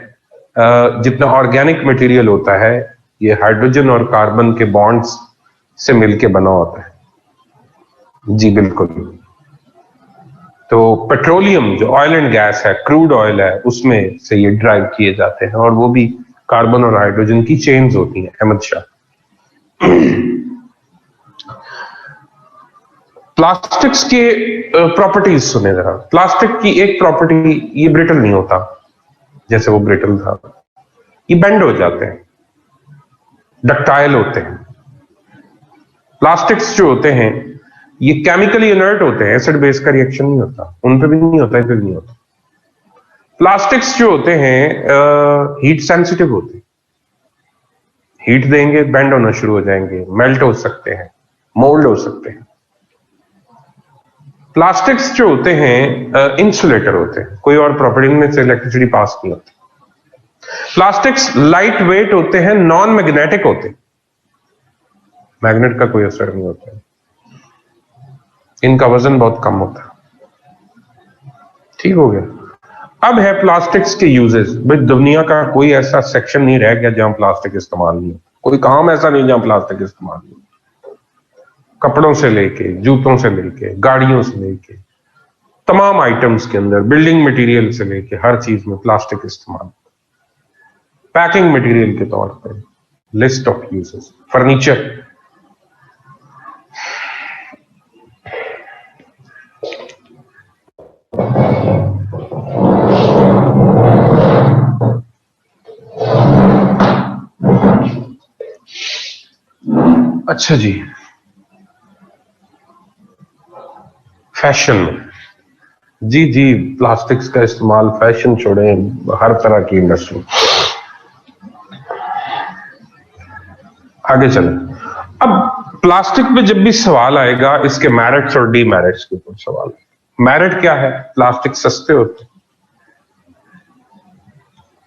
S1: जितना ऑर्गेनिक मटेरियल होता है, ये हाइड्रोजन और कार्बन के बॉन्ड्स से मिलके बना होता है। जी बिल्कुल। तो पेट्रोलियम जो ऑयल एंड गैस है, क्रूड ऑयल है, उसमें से ये ड्राइव किए जाते हैं और वो भी कार्बन और हाइड्रोजन की चेन्स होती हैं। अहमद शाह। प्लास्टिक्स के प्रॉपर्टीज सुने जरा। प्लास्टिक की एक प्रॉपर्टी, ये ब्रिटल नहीं होता जैसे वो ब्रिटल था, ये बेंड हो जाते हैं, डक्टाइल होते हैं। प्लास्टिक्स जो होते हैं ये केमिकली इनर्ट होते हैं, एसिड बेस का रिएक्शन नहीं होता, उन पे भी नहीं होता, इस पे भी नहीं होता। प्लास्टिक्स जो होते हैं हीट सेंसिटिव होते हैं, हीट देंगे बेंड होना शुरू हो जाएंगे, मेल्ट हो सकते हैं, मोल्ड हो सकते हैं। प्लास्टिक्स जो होते हैं इंसुलेटर होते हैं, कोई और प्रॉपर्टी में से इलेक्ट्रिसिटी पास नहीं होती। प्लास्टिक्स लाइट वेट होते हैं, नॉन मैग्नेटिक होते हैं, मैग्नेट का कोई असर नहीं होता है, इनका वजन बहुत कम होता है। ठीक हो गया। अब है प्लास्टिक्स के यूजेस। भाई दुनिया का कोई ऐसा सेक्शन नहीं रह गया जहां प्लास्टिक इस्तेमाल नहीं हो, कोई काम ऐसा नहीं जहां प्लास्टिक इस्तेमाल नहीं हो। कपड़ों से लेके, जूतों से लेके, गाड़ियों से लेके, तमाम आइटम्स के अंदर, बिल्डिंग मटेरियल से लेके हर चीज में प्लास्टिक इस्तेमाल। पैकिंग मटेरियल के तौर पर लिस्ट ऑफ यूजेस। फर्नीचर, अच्छा जी। फैशन में जी जी, प्लास्टिक्स का इस्तेमाल, फैशन छोड़े, हर तरह की इंडस्ट्री। आगे चले। अब प्लास्टिक पे जब भी सवाल आएगा, इसके मेरिट्स और डीमेरिट्स के ऊपर सवाल। मेरिट क्या है? प्लास्टिक सस्ते होते।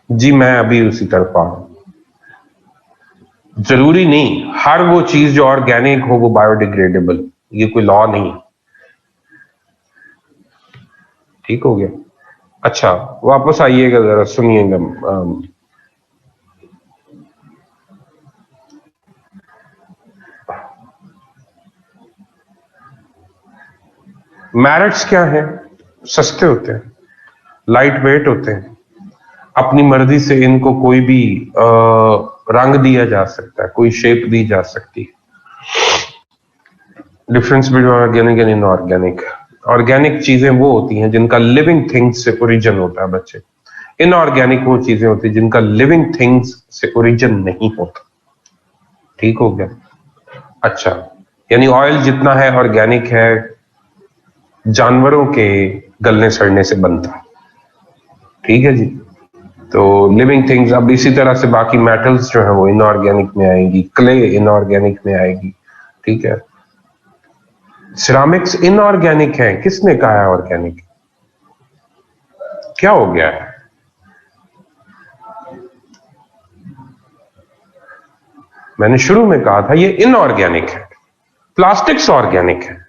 S1: जी, मैं अभी उसी तरफ आ रहा हूं। जरूरी नहीं हर वो चीज जो ऑर्गेनिक हो वो बायोडिग्रेडेबल, ये कोई लॉ नहीं है। ठीक हो गया। अच्छा, वापस आइएगा, जरा सुनिएगा। मेरिट्स क्या है? सस्ते होते हैं, लाइट वेट होते हैं, अपनी मर्जी से इनको कोई भी रंग दिया जा सकता है, कोई शेप दी जा सकती है। Difference between organic and inorganic. Organic चीजें वो होती हैं जिनका लिविंग थिंग्स से ओरिजिन होता है बच्चे। इनऑर्गेनिक वो चीजें होती हैं जिनका लिविंग थिंग्स से ओरिजिन नहीं होता। ठीक हो गया। अच्छा, यानी ऑयल जितना है ऑर्गेनिक है, जानवरों के गलने सड़ने से बनता है। ठीक है जी। तो लिविंग थिंग्स, अब इसी तरह से बाकी मेटल्स जो है वो इनऑर्गेनिक में आएंगी, क्ले इनऑर्गेनिक में आएगी। ठीक है। सिरामिक्स इनऑर्गेनिक है, किसने कहा है ऑर्गेनिक? क्या हो गया है? मैंने शुरू में कहा था ये इनऑर्गेनिक है, प्लास्टिक्स ऑर्गेनिक है।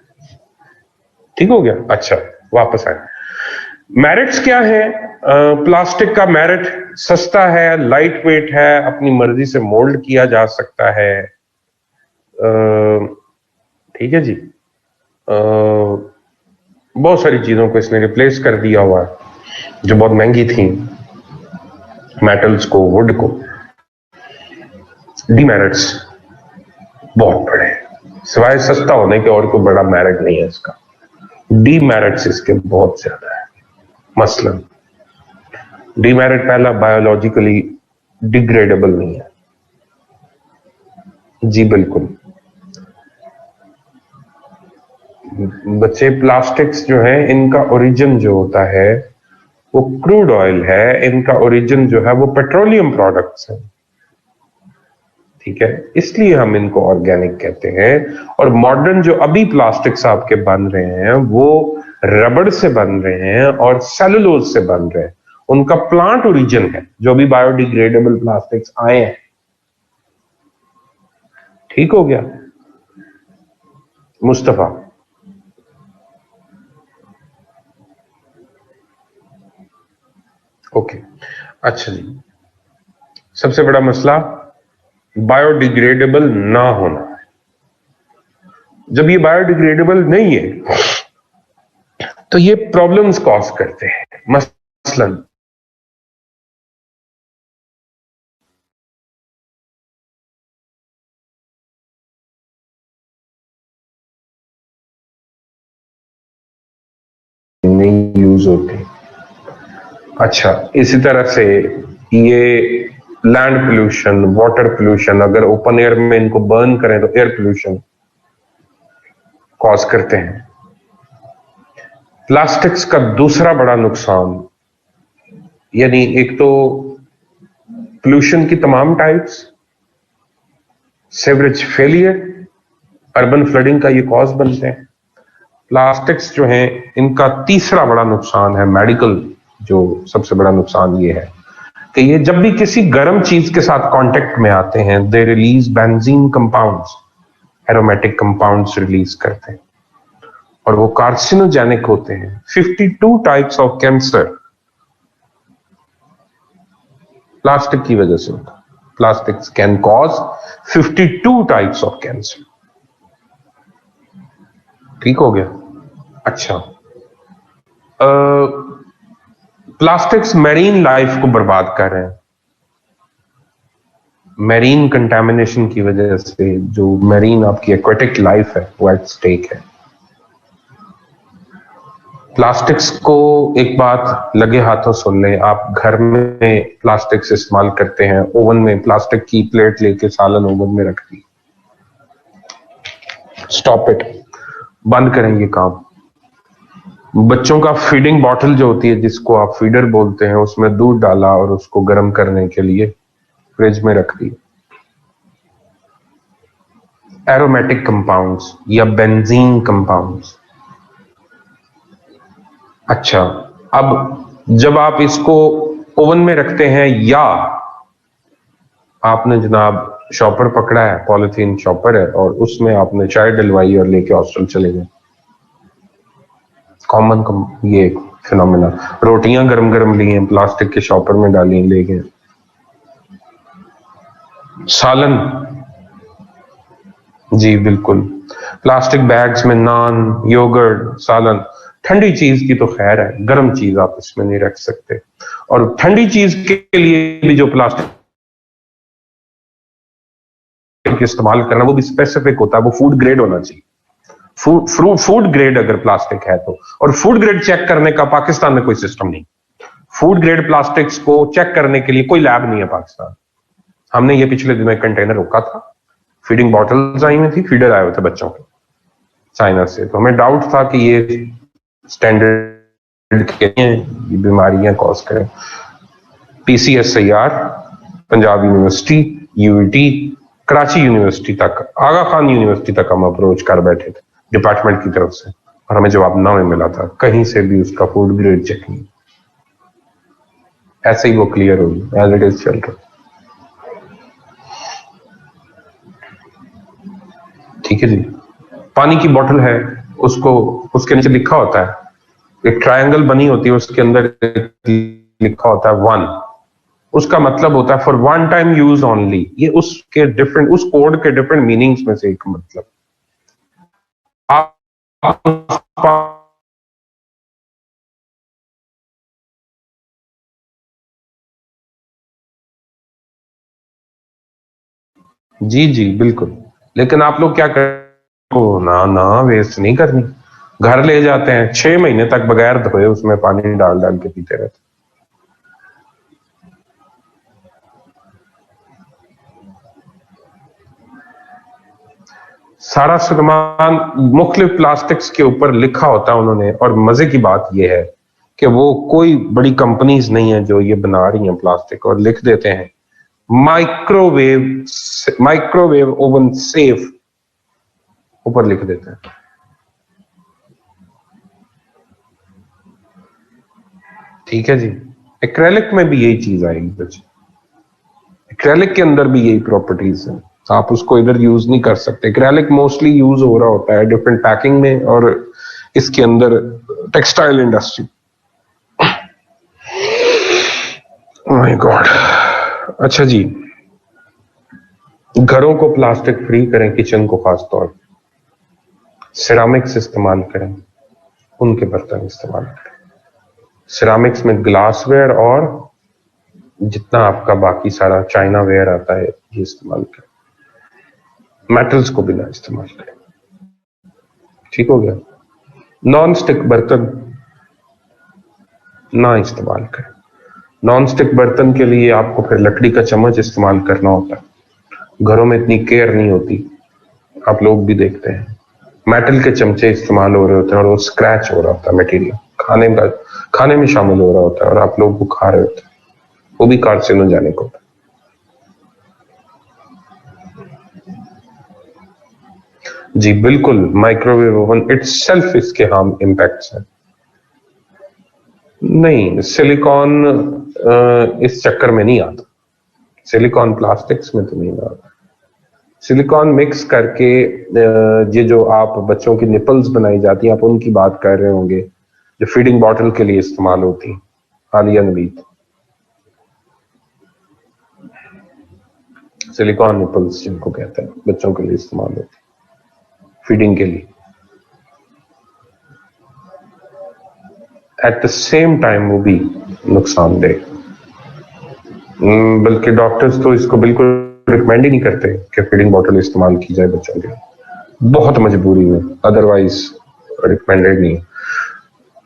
S1: ठीक हो गया। अच्छा, वापस आए। मेरिट्स क्या है? प्लास्टिक का मेरिट सस्ता है, लाइट वेट है, अपनी मर्जी से मोल्ड किया जा सकता है। ठीक है जी। बहुत सारी चीजों को इसने रिप्लेस कर दिया हुआ है जो बहुत महंगी थी, मेटल्स को, वुड को। डीमेरिट्स बहुत बड़े हैं, सिवाय सस्ता होने के और कोई बड़ा मेरिट नहीं है इसका। डीमेरिट्स इसके बहुत ज्यादा है। मसलन डीमेरिट पहला, बायोलॉजिकली डिग्रेडेबल नहीं है। जी बिल्कुल। बच्चे, प्लास्टिक्स जो है इनका ओरिजिन जो होता है वो क्रूड ऑयल है, इनका ओरिजिन जो है वो पेट्रोलियम प्रोडक्ट्स है। ठीक है, इसलिए हम इनको ऑर्गेनिक कहते हैं। और मॉडर्न जो अभी प्लास्टिक्स आपके बन रहे हैं वो रबड़ से बन रहे हैं और सेलुलोज से बन रहे हैं, उनका प्लांट ओरिजिन है जो भी बायोडिग्रेडेबल प्लास्टिक्स आए हैं। ठीक हो गया मुस्तफा? ओके। अच्छा जी, सबसे बड़ा मसला बायोडिग्रेडेबल ना होना है। जब ये बायोडिग्रेडेबल नहीं है तो ये प्रॉब्लम्स कॉज करते हैं। मसलन नहीं यूज होते। अच्छा, इसी तरह से ये लैंड पोल्यूशन, वाटर पोल्यूशन, अगर ओपन एयर में इनको बर्न करें तो एयर पोल्यूशन कॉज करते हैं। प्लास्टिक्स का दूसरा बड़ा नुकसान, यानी एक तो पोल्यूशन की तमाम types, sewerage failure, urban flooding का ये कॉज बनते हैं। प्लास्टिक्स जो हैं इनका तीसरा बड़ा नुकसान है मेडिकल, जो सबसे बड़ा नुकसान ये है कि ये जब भी किसी गर्म चीज के साथ कांटेक्ट में आते हैं, they release benzene compounds, aromatic compounds release करते हैं और वो कार्सिनोजेनिक होते हैं। 52 टाइप्स ऑफ कैंसर प्लास्टिक की वजह से होता है। Plastics can cause 52 types of cancer. ठीक हो गया। अच्छा, प्लास्टिक्स मैरीन लाइफ को बर्बाद कर रहे हैं। मैरीन कंटामिनेशन की वजह से जो मैरीन आपकी एक्वेटिक लाइफ है वो एट स्टेक है। प्लास्टिक्स को एक बात लगे हाथों सुन लें, आप घर में प्लास्टिक्स इस्तेमाल करते हैं, ओवन में प्लास्टिक की प्लेट लेके सालन ओवन में रख दी, स्टॉप इट, बंद करें ये काम। बच्चों का फीडिंग बॉटल जो होती है, जिसको आप फीडर बोलते हैं, उसमें दूध डाला और उसको गर्म करने के लिए फ्रिज में रख दिया। एरोमेटिक कंपाउंड्स या बेंजीन कंपाउंड्स। अच्छा, अब जब आप इसको ओवन में रखते हैं, या आपने जनाब शॉपर पकड़ा है, पॉलिथीन शॉपर है, और उसमें आपने चाय डलवाई और लेके हॉस्टल चले गए, कॉमन ये फिनोमेना। रोटियां गरम गरम ली हैं, प्लास्टिक के शॉपर में डाली, ले गए। सालन, जी बिल्कुल, प्लास्टिक बैग्स में नान, योगर्ट, सालन। ठंडी चीज की तो खैर है, गर्म चीज आप इसमें नहीं रख सकते। और ठंडी चीज के लिए भी जो प्लास्टिक इस्तेमाल करना, वो भी स्पेसिफिक होता है, वो फूड ग्रेड होना चाहिए। फूड ग्रेड अगर प्लास्टिक है तो। और फूड ग्रेड चेक करने का पाकिस्तान में कोई सिस्टम नहीं। फूड ग्रेड प्लास्टिक्स को चेक करने के लिए कोई लैब नहीं है पाकिस्तान। हमने ये पिछले दिनों एक कंटेनर रोका था, फीडिंग बॉटल्स आई हुई थी, फीडर आए हुए थे बच्चों के चाइना से, तो हमें डाउट था कि ये स्टैंडर्ड के बीमारियां कॉज करें। PCSIR, Punjab university, UET, Karachi university तक, आगा खान यूनिवर्सिटी तक हम अप्रोच कर बैठे थे डिपार्टमेंट की तरफ से, और हमें जवाब ना मिला था, कहीं से भी उसका फूड ग्रेड चेक नहीं। ऐसे ही वो क्लियर होगी, एज इट इज चल रहा। ठीक है जी। पानी की बोतल है, उसको उसके नीचे लिखा होता है, एक ट्रायंगल बनी होती है, उसके अंदर लिखा होता है 1, उसका मतलब होता है for one time use only. ये उसके डिफरेंट, उस कोड के डिफरेंट मीनिंग्स में से एक मतलब। जी जी बिल्कुल, लेकिन आप लोग क्या कर, ना ना वेस्ट नहीं करनी, घर ले जाते हैं, 6 महीने तक बगैर धोए उसमें पानी डाल डाल के पीते रहते। सारा सामान मुख्तलिफ प्लास्टिक्स के ऊपर लिखा होता है उन्होंने, और मजे की बात यह है कि वो कोई बड़ी कंपनीज नहीं है जो ये बना रही हैं प्लास्टिक, और लिख देते हैं माइक्रोवेव ओवन सेफ, ऊपर लिख देते हैं। ठीक है जी। एक्रेलिक में भी यही चीज आएगी बच्चे, एक्रेलिक के अंदर भी यही प्रॉपर्टीज हैं, आप उसको इधर यूज नहीं कर सकते। एक्रेलिक मोस्टली यूज हो रहा होता है डिफरेंट पैकिंग में, और इसके अंदर टेक्सटाइल इंडस्ट्री। My God. अच्छा जी, घरों को प्लास्टिक फ्री करें, किचन को खास तौर पर सिरामिक्स इस्तेमाल करें, उनके बर्तन इस्तेमाल करें। सिरामिक्स में ग्लासवेयर और जितना आपका बाकी सारा चाइना वेयर आता है ये इस्तेमाल करें। मेटल्स को भी ना इस्तेमाल करें। ठीक हो गया। नॉन स्टिक बर्तन ना इस्तेमाल करें। नॉन स्टिक बर्तन के लिए आपको फिर लकड़ी का चम्मच इस्तेमाल करना होता है, घरों में इतनी केयर नहीं होती, आप लोग भी देखते हैं। मेटल के चमचे इस्तेमाल हो रहे होते हैं और वो स्क्रैच हो रहा होता है, मटेरियल खाने में शामिल हो रहा होता है, और आप लोग वो खा रहे होते हैं, वो भी कार्सिनोजेनिक होता है। जी बिल्कुल, माइक्रोवेव ओवन इटसेल्फ इसके हार्म इम्पैक्ट्स हैं। नहीं, सिलिकॉन इस चक्कर में नहीं आता, सिलिकॉन प्लास्टिक्स में तो नहीं आता। सिलिकॉन मिक्स करके ये जो आप बच्चों की निपल्स बनाई जाती हैं, आप उनकी बात कर रहे होंगे, जो फीडिंग बॉटल के लिए इस्तेमाल होती है, हालिया नबीत, सिलिकॉन निपल्स जिनको कहते हैं, बच्चों के लिए इस्तेमाल होती है फीडिंग के लिए। एट द सेम टाइम वो भी नुकसानदेह, बल्कि डॉक्टर्स तो इसको बिल्कुल रिकमेंड ही नहीं करते कि फीडिंग बॉटल इस्तेमाल की जाए बच्चों के, बहुत मजबूरी में, अदरवाइज रिकमेंडेड नहीं।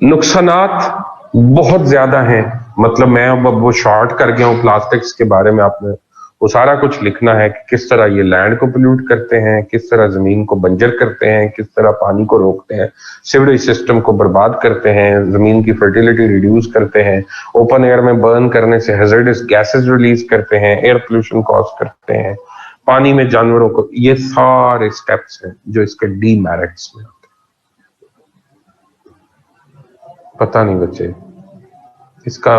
S1: नुकसानात बहुत ज्यादा हैं, मतलब मैं अब वो शॉर्ट कर गया हूं प्लास्टिक्स के बारे में, आपने वो सारा कुछ लिखना है कि किस तरह ये लैंड को पोल्यूट करते हैं, किस तरह जमीन को बंजर करते हैं, किस तरह पानी को रोकते हैं, सीवरेज सिस्टम को बर्बाद करते हैं, जमीन की फर्टिलिटी रिड्यूस करते हैं, ओपन एयर में बर्न करने से हैजर्डस गैसेस रिलीज करते हैं, एयर पोल्यूशन कॉज करते हैं, पानी में जानवरों को, ये सारे स्टेप्स हैं जो इसके डीमेरिट्स में आते हैं। पता नहीं बच्चे, इसका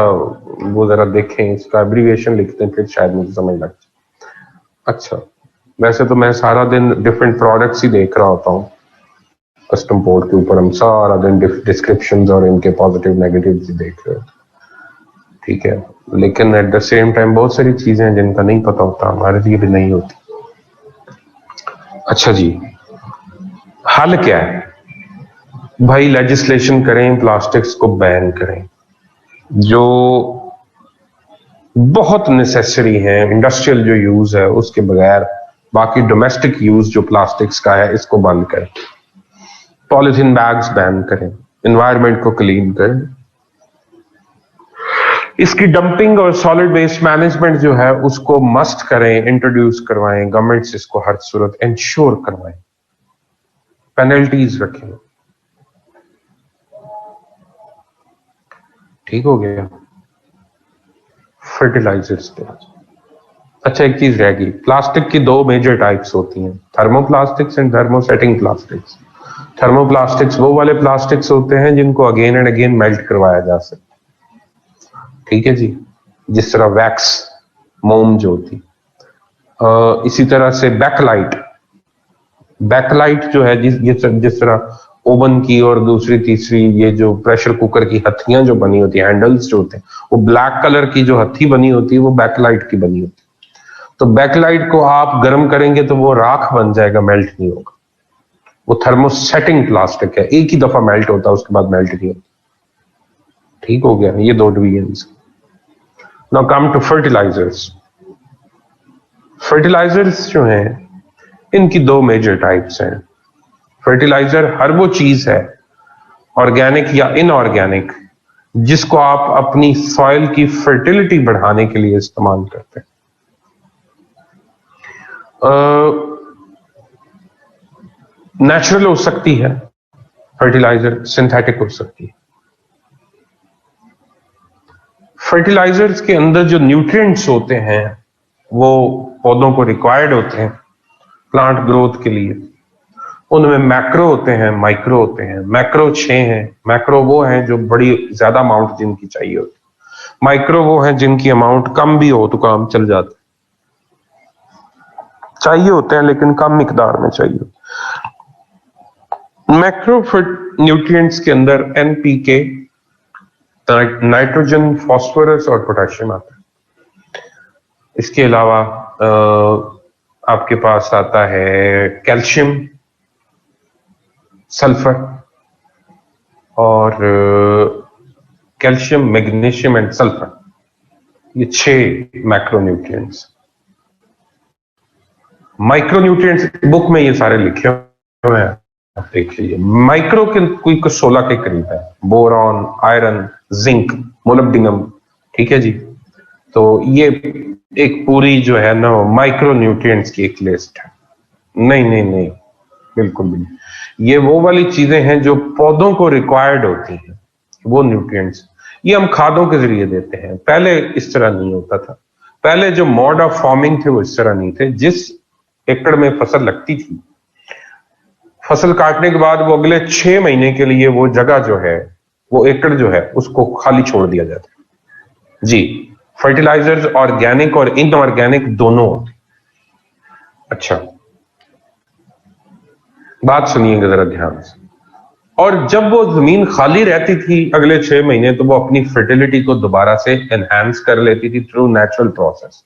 S1: वो जरा देखें, इसका एब्रीविएशन लिखते हैं, फिर शायद मुझे समझ लग जाए। अच्छा, वैसे तो मैं सारा दिन डिफरेंट प्रोडक्ट्स ही देख रहा होता हूँ कस्टम पोर्ट के ऊपर, हम सारा दिन डिस्क्रिप्शंस और इनके पॉजिटिव नेगेटिव ही देख रहे होते, ठीक है, लेकिन एट द सेम टाइम बहुत सारी चीजें हैं जिनका नहीं पता होता, हमारे लिए भी नहीं होती। अच्छा जी, हल क्या है भाई? लेजिस्लेशन करें, प्लास्टिक्स को बैन करें, जो बहुत नेसेसरी है, इंडस्ट्रियल जो यूज है उसके बगैर, बाकी डोमेस्टिक यूज जो प्लास्टिक्स का है इसको बंद करें, पॉलिथीन बैग्स बैन करें, एनवायरनमेंट को क्लीन करें, इसकी डंपिंग और सॉलिड वेस्ट मैनेजमेंट जो है उसको मस्ट करें, इंट्रोड्यूस करवाएं, गवर्नमेंट्स इसको हर सूरत इंश्योर करवाएं, पेनल्टीज रखें। ठीक हो गया। फर्टिलाइजर्स पे अच्छा एक चीज रह गई, प्लास्टिक की दो मेजर टाइप्स होती हैं, thermoplastics and thermosetting plastics. Thermoplastics वो वाले प्लास्टिक्स होते हैं जिनको अगेन एंड अगेन मेल्ट करवाया जा सकता, ठीक है जी, जिस तरह वैक्स मोम जो होती। इसी तरह से बैकलाइट जो है जिस तरह ओवन की और दूसरी तीसरी ये जो प्रेशर कुकर की हथियां जो बनी होती है, हैंडल्स जो होते हैं, वो ब्लैक कलर की जो हथी बनी होती है वो बैकलाइट की बनी होती है। तो बैकलाइट को आप गर्म करेंगे तो वो राख बन जाएगा, मेल्ट नहीं होगा। वो थर्मोसेटिंग प्लास्टिक है, एक ही दफा मेल्ट होता है, उसके बाद मेल्ट नहीं होता। ठीक हो गया, ये दो divisions. Now come to fertilisers. Fertilisers जो हैं इनकी दो मेजर टाइप्स हैं। फर्टिलाइजर हर वो चीज है, ऑर्गेनिक या इनऑर्गेनिक, जिसको आप अपनी सॉइल की फर्टिलिटी बढ़ाने के लिए इस्तेमाल करते हैं। नेचुरल हो सकती है फर्टिलाइजर, सिंथेटिक हो सकती है। फर्टिलाइजर्स के अंदर जो न्यूट्रिएंट्स होते हैं वो पौधों को रिक्वायर्ड होते हैं प्लांट ग्रोथ के लिए। उनमें मैक्रो होते हैं, माइक्रो होते हैं। मैक्रो 6 हैं। मैक्रो वो हैं जो बड़ी ज्यादा अमाउंट जिनकी चाहिए होती है, माइक्रो वो हैं जिनकी अमाउंट कम भी हो तो काम चल जाता है, चाहिए होते हैं लेकिन कम मिकदार में चाहिए। मैक्रो न्यूट्रिएंट्स के अंदर एनपीके, नाइट्रोजन, फास्फोरस और पोटेशियम आता है। इसके अलावा आपके पास आता है कैल्शियम, सल्फर और कैल्शियम, मैग्नीशियम एंड सल्फर, ये 6 मैक्रोन्यूट्रिएंट्स। माइक्रोन्यूट्रिएंट्स बुक में ये सारे लिखे हुए हैं, आप देख लीजिए। माइक्रो के कोई 16 के करीब है, बोरॉन, आयरन, जिंक, मोलिब्डेनम, ठीक है जी। तो ये एक पूरी जो है ना माइक्रोन्यूट्रिएंट्स की एक लिस्ट है। नहीं, बिल्कुल भी नहीं। ये वो वाली चीजें हैं जो पौधों को रिक्वायर्ड होती हैं, वो न्यूट्रिएंट्स। ये हम खादों के जरिए देते हैं, पहले इस तरह नहीं होता था। पहले जो मोड ऑफ फार्मिंग थे वो इस तरह नहीं थे। जिस एकड़ में फसल लगती थी, फसल काटने के बाद वो अगले 6 महीने के लिए वो जगह जो है, वो एकड़ जो है, उसको खाली छोड़ दिया जाता है जी। फर्टिलाइजर्स ऑर्गेनिक और इनऑर्गेनिक दोनों होते। अच्छा, बात सुनिएगा जरा ध्यान से। और जब वो जमीन खाली रहती थी अगले 6 महीने, तो वो अपनी फर्टिलिटी को दोबारा से एनहांस कर लेती थी through natural process.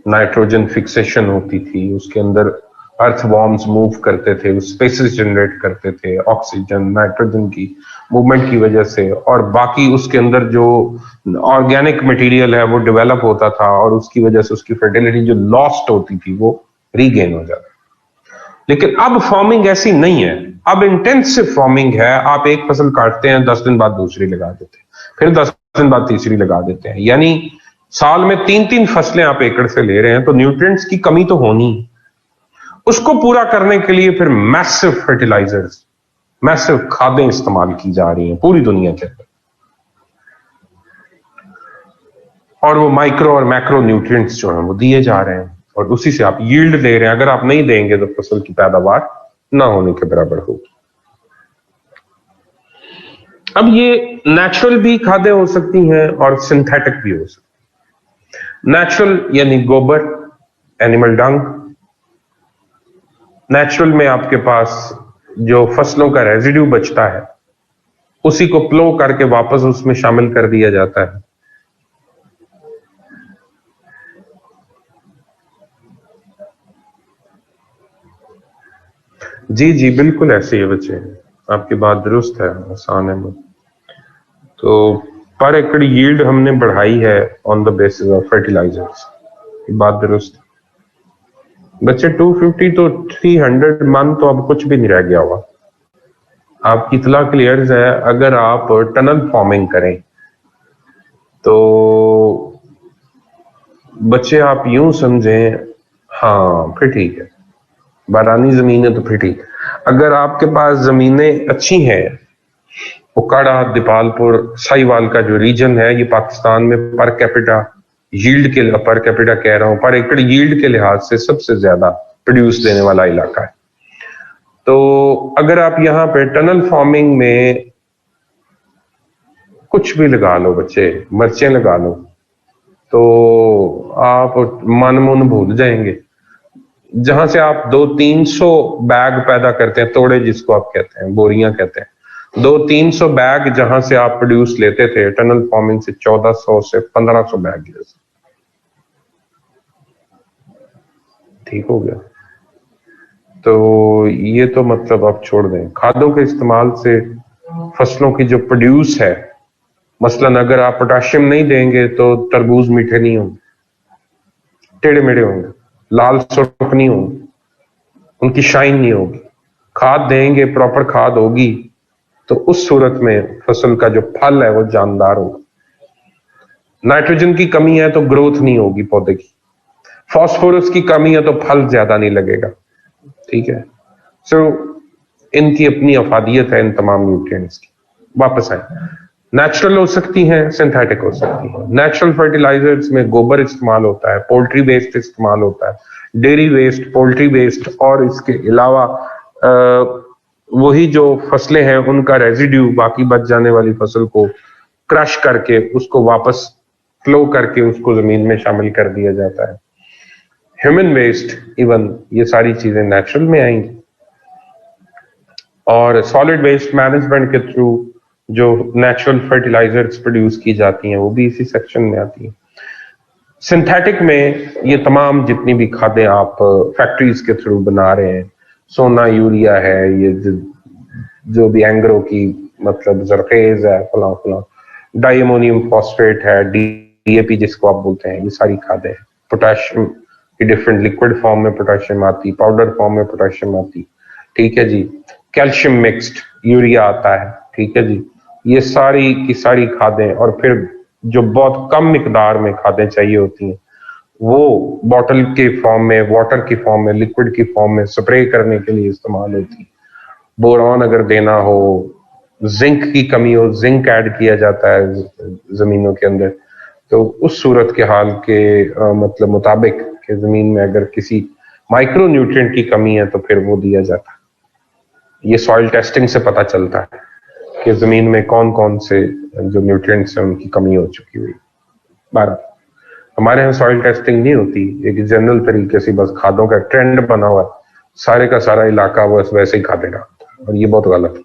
S1: Nitrogen fixation होती थी, उसके अंदर अर्थवॉर्म्स मूव करते थे, स्पेसेस जनरेट करते थे ऑक्सीजन, नाइट्रोजन की मूवमेंट की वजह से, और बाकी उसके अंदर जो ऑर्गेनिक मटेरियल है वो डेवलप होता था, और उसकी वजह से उसकी फर्टिलिटी जो लॉस्ट होती थी वो रीगेन हो जाती। लेकिन अब फार्मिंग ऐसी नहीं है, अब इंटेंसिव फार्मिंग है। आप एक फसल काटते हैं, 10 दिन बाद दूसरी लगा देते हैं, फिर 10 दिन बाद तीसरी लगा देते हैं। यानी साल में 3-3 फसलें आप एकड़ से ले रहे हैं, तो न्यूट्रिएंट्स की कमी तो होनी। उसको पूरा करने के लिए फिर मैसिव फर्टिलाइजर्स, मैसिव खादें इस्तेमाल की जा रही हैं पूरी दुनिया के अंदर, और वो माइक्रो और मैक्रो न्यूट्रिएंट्स जो हैं वो दिए जा रहे हैं, और उसी से आप यील्ड ले रहे हैं। अगर आप नहीं देंगे तो फसल की पैदावार ना होने के बराबर होगी। अब ये नेचुरल भी खादें हो सकती हैं और सिंथेटिक भी हो सकती। नेचुरल यानी गोबर, एनिमल डंग। नेचुरल में आपके पास जो फसलों का रेजिड्यू बचता है उसी को प्लो करके वापस उसमें शामिल कर दिया जाता है। जी जी बिल्कुल ऐसे ही बच्चे, आपकी बात दुरुस्त है, आसान है। तो पर एकड़ यील्ड हमने बढ़ाई है on the basis of fertilisers, बात दुरुस्त बच्चे। 250 तो 300 मन तो अब कुछ भी नहीं रह गया हुआ। आपकी इतला क्लियर है, अगर आप टनल फॉर्मिंग करें तो बच्चे आप यूं समझें, हाँ फिर ठीक है, बारानी जमीन है तो फिर ठीक। अगर आपके पास जमीनें अच्छी हैं, उकाड़ा, दीपालपुर, साहिवाल का जो रीजन है, ये पाकिस्तान में पर कैपिटा यील्ड के, पर कैपिटा कह रहा हूं, पर एकड़ यील्ड के लिहाज से सबसे ज्यादा प्रोड्यूस देने वाला इलाका है। तो अगर आप यहाँ पे टनल फार्मिंग में कुछ भी लगा लो बच्चे, मिर्चें लगा लो, तो आप मन मुन भूल जाएंगे। जहां से आप 200-300 बैग पैदा करते हैं, तोड़े जिसको आप कहते हैं, बोरियां कहते हैं, 200-300 बैग जहां से आप प्रोड्यूस लेते थे, टनल फार्मिंग से 1400 से 1500 बैग ले। ठीक हो गया। तो ये तो मतलब आप छोड़ दें। खादों के इस्तेमाल से फसलों की जो प्रोड्यूस है, मसलन अगर आप पोटाशियम नहीं देंगे तो तरबूज मीठे नहीं होंगे, टेढ़े मेढ़े होंगे, लाल सुर्ख नहीं होंगे, उनकी शाइन नहीं होगी। खाद देंगे, प्रॉपर खाद होगी, तो उस सूरत में फसल का जो फल है वो जानदार होगा। नाइट्रोजन की कमी है तो ग्रोथ नहीं होगी पौधे की, फास्फोरस की कमी है तो फल ज्यादा नहीं लगेगा। ठीक है। सो इनकी अपनी अफादियत है, इन तमाम न्यूट्रिएंट्स की। वापस आए, नेचुरल हो सकती हैं, सिंथेटिक हो सकती हैं। नेचुरल फर्टिलाइजर्स में गोबर इस्तेमाल होता है, पोल्ट्री वेस्ट इस्तेमाल होता है, डेयरी वेस्ट, पोल्ट्री वेस्ट, और इसके अलावा वही जो फसलें हैं उनका रेजिड्यू, बाकी बच जाने वाली फसल को क्रश करके उसको वापस फ्लो करके उसको जमीन में शामिल कर दिया जाता है। ह्यूमन वेस्ट, इवन ये सारी चीजें नेचुरल में आएंगी। और सॉलिड वेस्ट मैनेजमेंट के थ्रू जो नेचुरल फर्टिलाइजर्स प्रोड्यूस की जाती हैं वो भी इसी सेक्शन में आती हैं। सिंथेटिक में ये तमाम जितनी भी खादें आप फैक्ट्रीज के थ्रू बना रहे हैं, सोना यूरिया है, ये जो भी एंग्रो की मतलब जरखेज है, फलां फलां, डाई अमोनियम फॉस्फेट है, डीएपी जिसको आप बोलते हैं, ये सारी खादें हैं। पोटेशियम की डिफरेंट लिक्विड फॉर्म में पोटेशियम आती, पाउडर फॉर्म में पोटेशियम आती। ठीक है जी। कैल्शियम मिक्स्ड यूरिया आता है। ठीक है जी। ये सारी की सारी खादें, और फिर जो बहुत कम मिकदार में खादें चाहिए होती हैं वो बॉटल के फॉर्म में, वाटर की फॉर्म में, लिक्विड की फॉर्म में स्प्रे करने के लिए इस्तेमाल होती है। बोरॉन अगर देना हो, जिंक की कमी हो, जिंक ऐड किया जाता है जमीनों के अंदर, तो उस सूरत के हाल के मतलब मुताबिक कि जमीन में अगर किसी माइक्रो न्यूट्रिएंट की कमी है तो फिर वो दिया जाता है। ये सॉइल टेस्टिंग से पता चलता है कि जमीन में कौन कौन से जो न्यूट्रिएंट्स हैं उनकी कमी हो चुकी हुई। बार हमारे यहाँ सॉइल टेस्टिंग नहीं होती, एक जनरल तरीके से बस खादों का ट्रेंड बना हुआ है, सारे का सारा इलाका बस वैसे ही खाते रहता है, और ये बहुत गलत है।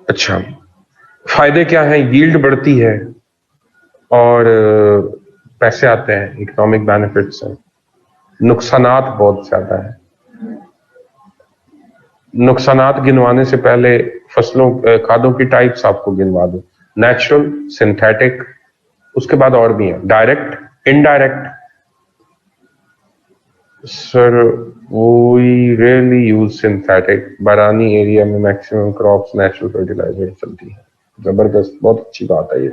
S1: अच्छा, फायदे क्या हैं? यील्ड बढ़ती है और पैसे आते हैं, इकोनॉमिक बेनिफिट्स हैं। नुकसानात बहुत ज्यादा है। नुकसानात गिनवाने से पहले फसलों खादों की टाइप्स आपको गिनवा दूं। नेचुरल, सिंथेटिक, उसके बाद और भी हैं, direct, indirect. Sir we really use synthetic. बारानी एरिया में मैक्सिमम क्रॉप्स नेचुरल फर्टिलाइजर चलती है। जबरदस्त, बहुत अच्छी बात है ये।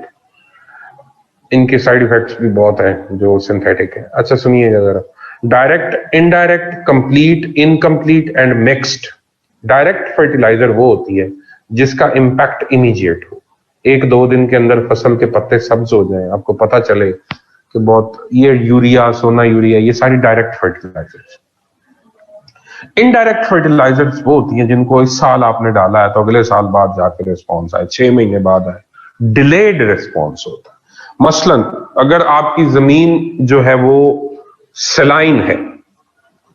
S1: इनके साइड इफेक्ट्स भी बहुत हैं जो सिंथेटिक है। अच्छा सुनिएगा जरा, direct, indirect, complete, incomplete and mixed. Direct fertiliser वो होती है जिसका इंपैक्ट इमीडिएट हो, 1-2 दिन के अंदर फसल के पत्ते सब्ज हो जाएं, आपको पता चले कि बहुत, ये यूरिया, सोना यूरिया, ये सारी डायरेक्ट फर्टिलाइजर्स। इनडायरेक्ट फर्टिलाइजर्स वो होती हैं जिनको इस साल आपने डाला है तो अगले साल बाद जाकर रिस्पॉन्स आए, 6 महीने बाद आए, डिलेड रिस्पॉन्स होता है। मसलन अगर आपकी जमीन जो है वो सलाइन है,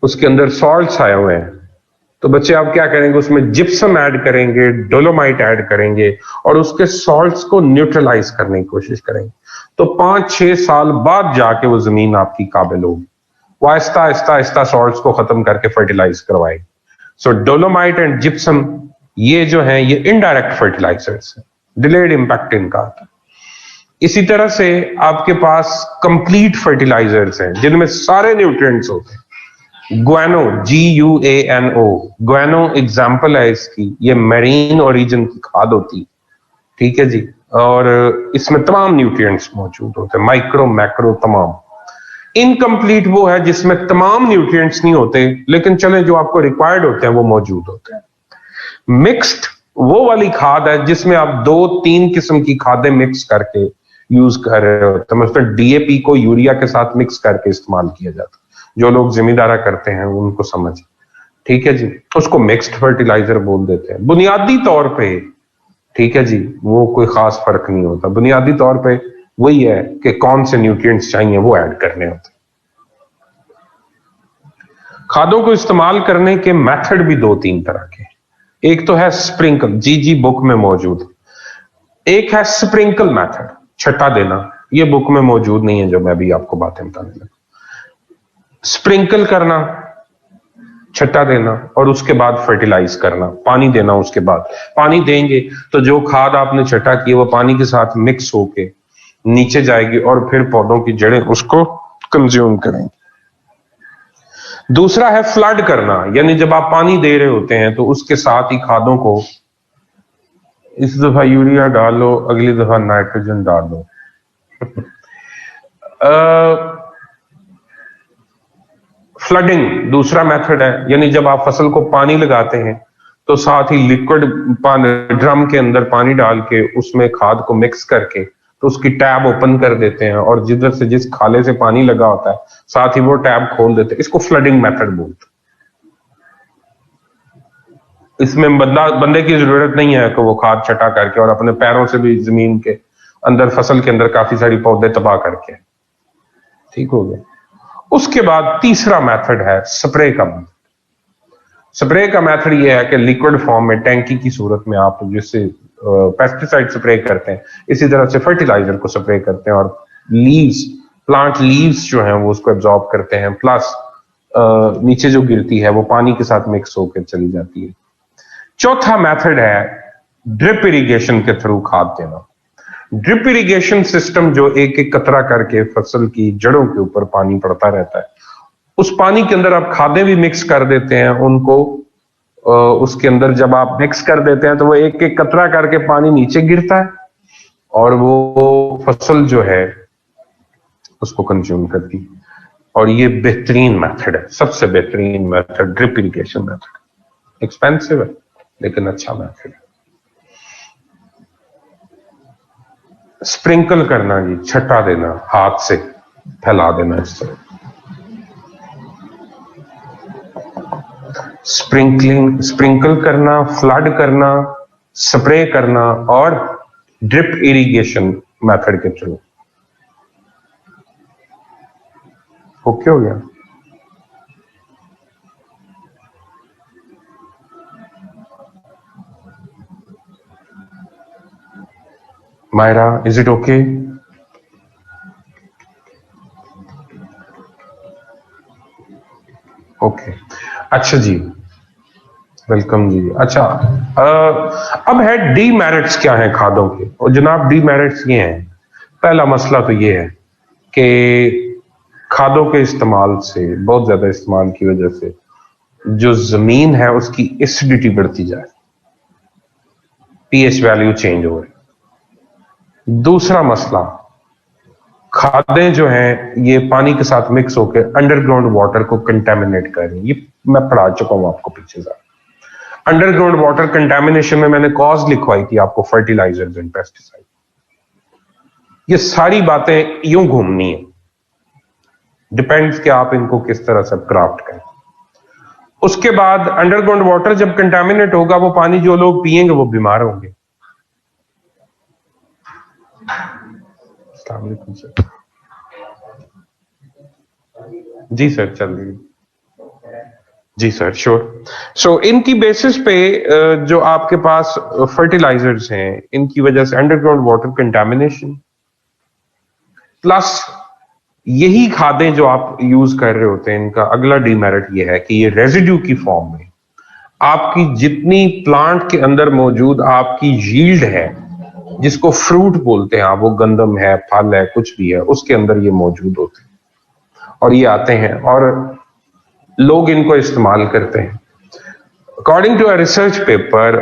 S1: उसके अंदर सॉल्ट्स आए हुए हैं, तो बच्चे आप क्या करेंगे, उसमें जिप्सम ऐड करेंगे, डोलोमाइट ऐड करेंगे और उसके सॉल्ट्स को न्यूट्रलाइज करने की कोशिश करेंगे, तो 5-6 साल बाद जाके वो जमीन आपकी काबिल होगी। वो आहिस्ता आहिस्ता आहिस्ता सॉल्ट्स को खत्म करके फर्टिलाइज करवाएगी। सो डोलोमाइट एंड जिप्सम ये जो है ये इनडायरेक्ट फर्टिलाइजर्स है, डिलेड इंपैक्ट इनका आता है। इसी तरह से आपके पास कंप्लीट फर्टिलाइजर्स हैं जिनमें सारे न्यूट्रिएंट्स होते हैं। ग्वेनो, GUANO, ग्वेनो एग्जाम्पल है इसकी, ये मैरीन ओरिजिन की खाद होती है, ठीक है जी, और इसमें तमाम न्यूट्रिएंट्स मौजूद होते हैं, माइक्रो मैक्रो तमाम। इनकम्प्लीट वो है जिसमें तमाम न्यूट्रिएंट्स नहीं होते, लेकिन चले जो आपको रिक्वायर्ड होते हैं वो मौजूद होते हैं। मिक्स्ड वो वाली खाद है जिसमें आप 2-3 किस्म की खादें मिक्स करके यूज कर रहे होते हैं, मतलब DAP को यूरिया के साथ मिक्स करके इस्तेमाल किया जाता है। जो लोग जिम्मेदारा करते हैं उनको समझ, ठीक है जी, उसको मिक्स्ड फर्टिलाइजर बोल देते हैं बुनियादी तौर पे, ठीक है जी, वो कोई खास फर्क नहीं होता, बुनियादी तौर पे वही है कि कौन से न्यूट्रिएंट्स चाहिए वो ऐड करने होते हैं। खादों को इस्तेमाल करने के मेथड भी 2-3 तरह के, एक तो है स्प्रिंकल, जी बुक में मौजूद, एक है स्प्रिंकल मेथड, छटा देना, ये बुक में मौजूद नहीं है जो मैं भी आपको बातें बताने लगा। स्प्रिंकल करना, छट्टा देना और उसके बाद फर्टिलाइज करना, पानी देना, उसके बाद पानी देंगे तो जो खाद आपने छटा की वो पानी के साथ मिक्स होके नीचे जाएगी और फिर पौधों की जड़ें उसको कंज्यूम करेंगी। दूसरा है फ्लड करना, यानी जब आप पानी दे रहे होते हैं तो उसके साथ ही खादों को, इस दफा यूरिया डालो, अगली दफा नाइट्रोजन डालो। फ्लडिंग दूसरा मेथड है, यानी जब आप फसल को पानी लगाते हैं तो साथ ही लिक्विड ड्रम के अंदर पानी डाल के उसमें खाद को मिक्स करके तो उसकी टैब ओपन कर देते हैं और जिधर से जिस खाले से पानी लगा होता है साथ ही वो टैब खोल देते हैं, इसको फ्लडिंग मेथड बोलते हैं। इसमें बंदे की जरूरत नहीं है कि वो खाद छटा करके और अपने पैरों से भी जमीन के अंदर, फसल के अंदर काफी सारी पौधे तबाह करके, ठीक हो गया। उसके बाद तीसरा मेथड है स्प्रे का मेथड। स्प्रे का मेथड यह है कि लिक्विड फॉर्म में टैंकी की सूरत में आप जिससे पेस्टिसाइड स्प्रे करते हैं इसी तरह से फर्टिलाइजर को स्प्रे करते हैं और लीव्स, प्लांट लीव्स जो हैं वो उसको एब्जॉर्ब करते हैं, प्लस नीचे जो गिरती है वो पानी के साथ मिक्स होकर चली जाती है। चौथा मेथड है ड्रिप इरिगेशन के थ्रू खाद देना। ड्रिप इरिगेशन सिस्टम जो एक एक कतरा करके फसल की जड़ों के ऊपर पानी पड़ता रहता है, उस पानी के अंदर आप खादें भी मिक्स कर देते हैं, उनको उसके अंदर जब आप मिक्स कर देते हैं तो वो एक एक कतरा करके पानी नीचे गिरता है और वो फसल जो है उसको कंज्यूम करती है। और ये बेहतरीन मेथड है, सबसे बेहतरीन method drip irrigation method. Expensive है लेकिन अच्छा मेथड है। स्प्रिंकल करना जी, छटा देना, हाथ से फैला देना इस तरह। स्प्रिंकल करना, फ्लड करना, स्प्रे करना और ड्रिप इरिगेशन मेथड के थ्रू। ओके हो गया। Maira, is it okay? Okay, अच्छा जी, वेलकम जी। अच्छा, अब है डीमेरिट्स क्या है खादों के। और जनाब डीमेरिट्स ये हैं, पहला मसला तो ये है कि खादों के इस्तेमाल से, बहुत ज्यादा इस्तेमाल की वजह से जो जमीन है उसकी एसिडिटी बढ़ती जाए, पीएच वैल्यू चेंज हो रही। दूसरा मसला खादें जो हैं ये पानी के साथ मिक्स होकर अंडरग्राउंड वाटर को कंटेमिनेट कर रही हैं। ये मैं पढ़ा चुका हूं आपको पीछे से। अंडरग्राउंड वाटर कंटेमिनेशन में मैंने कॉज लिखवाई थी आपको, फर्टिलाइजर्स एंड पेस्टिसाइड। ये सारी बातें यूं घूमनी है, डिपेंड्स कि आप इनको किस तरह से क्राफ्ट करें। उसके बाद अंडरग्राउंड वाटर जब कंटेमिनेट होगा, वो पानी जो लोग पिएंगे वो बीमार होंगे। अस्सलाम वालेकुम सर। जी सर, चल रही। जी सर, श्योर। सो इनकी बेसिस पे जो आपके पास फर्टिलाइजर्स हैं, इनकी वजह से अंडरग्राउंड वाटर कंटेमिनेशन, प्लस यही खादें जो आप यूज कर रहे होते हैं, इनका अगला डीमेरिट ये है कि ये रेजिड्यू की फॉर्म में आपकी जितनी प्लांट के अंदर मौजूद आपकी यील्ड है, जिसको फ्रूट बोलते हैं आप, वो गंदम है, फल है, कुछ भी है, उसके अंदर ये मौजूद होते हैं और ये आते हैं और लोग इनको इस्तेमाल करते हैं। According to a research paper,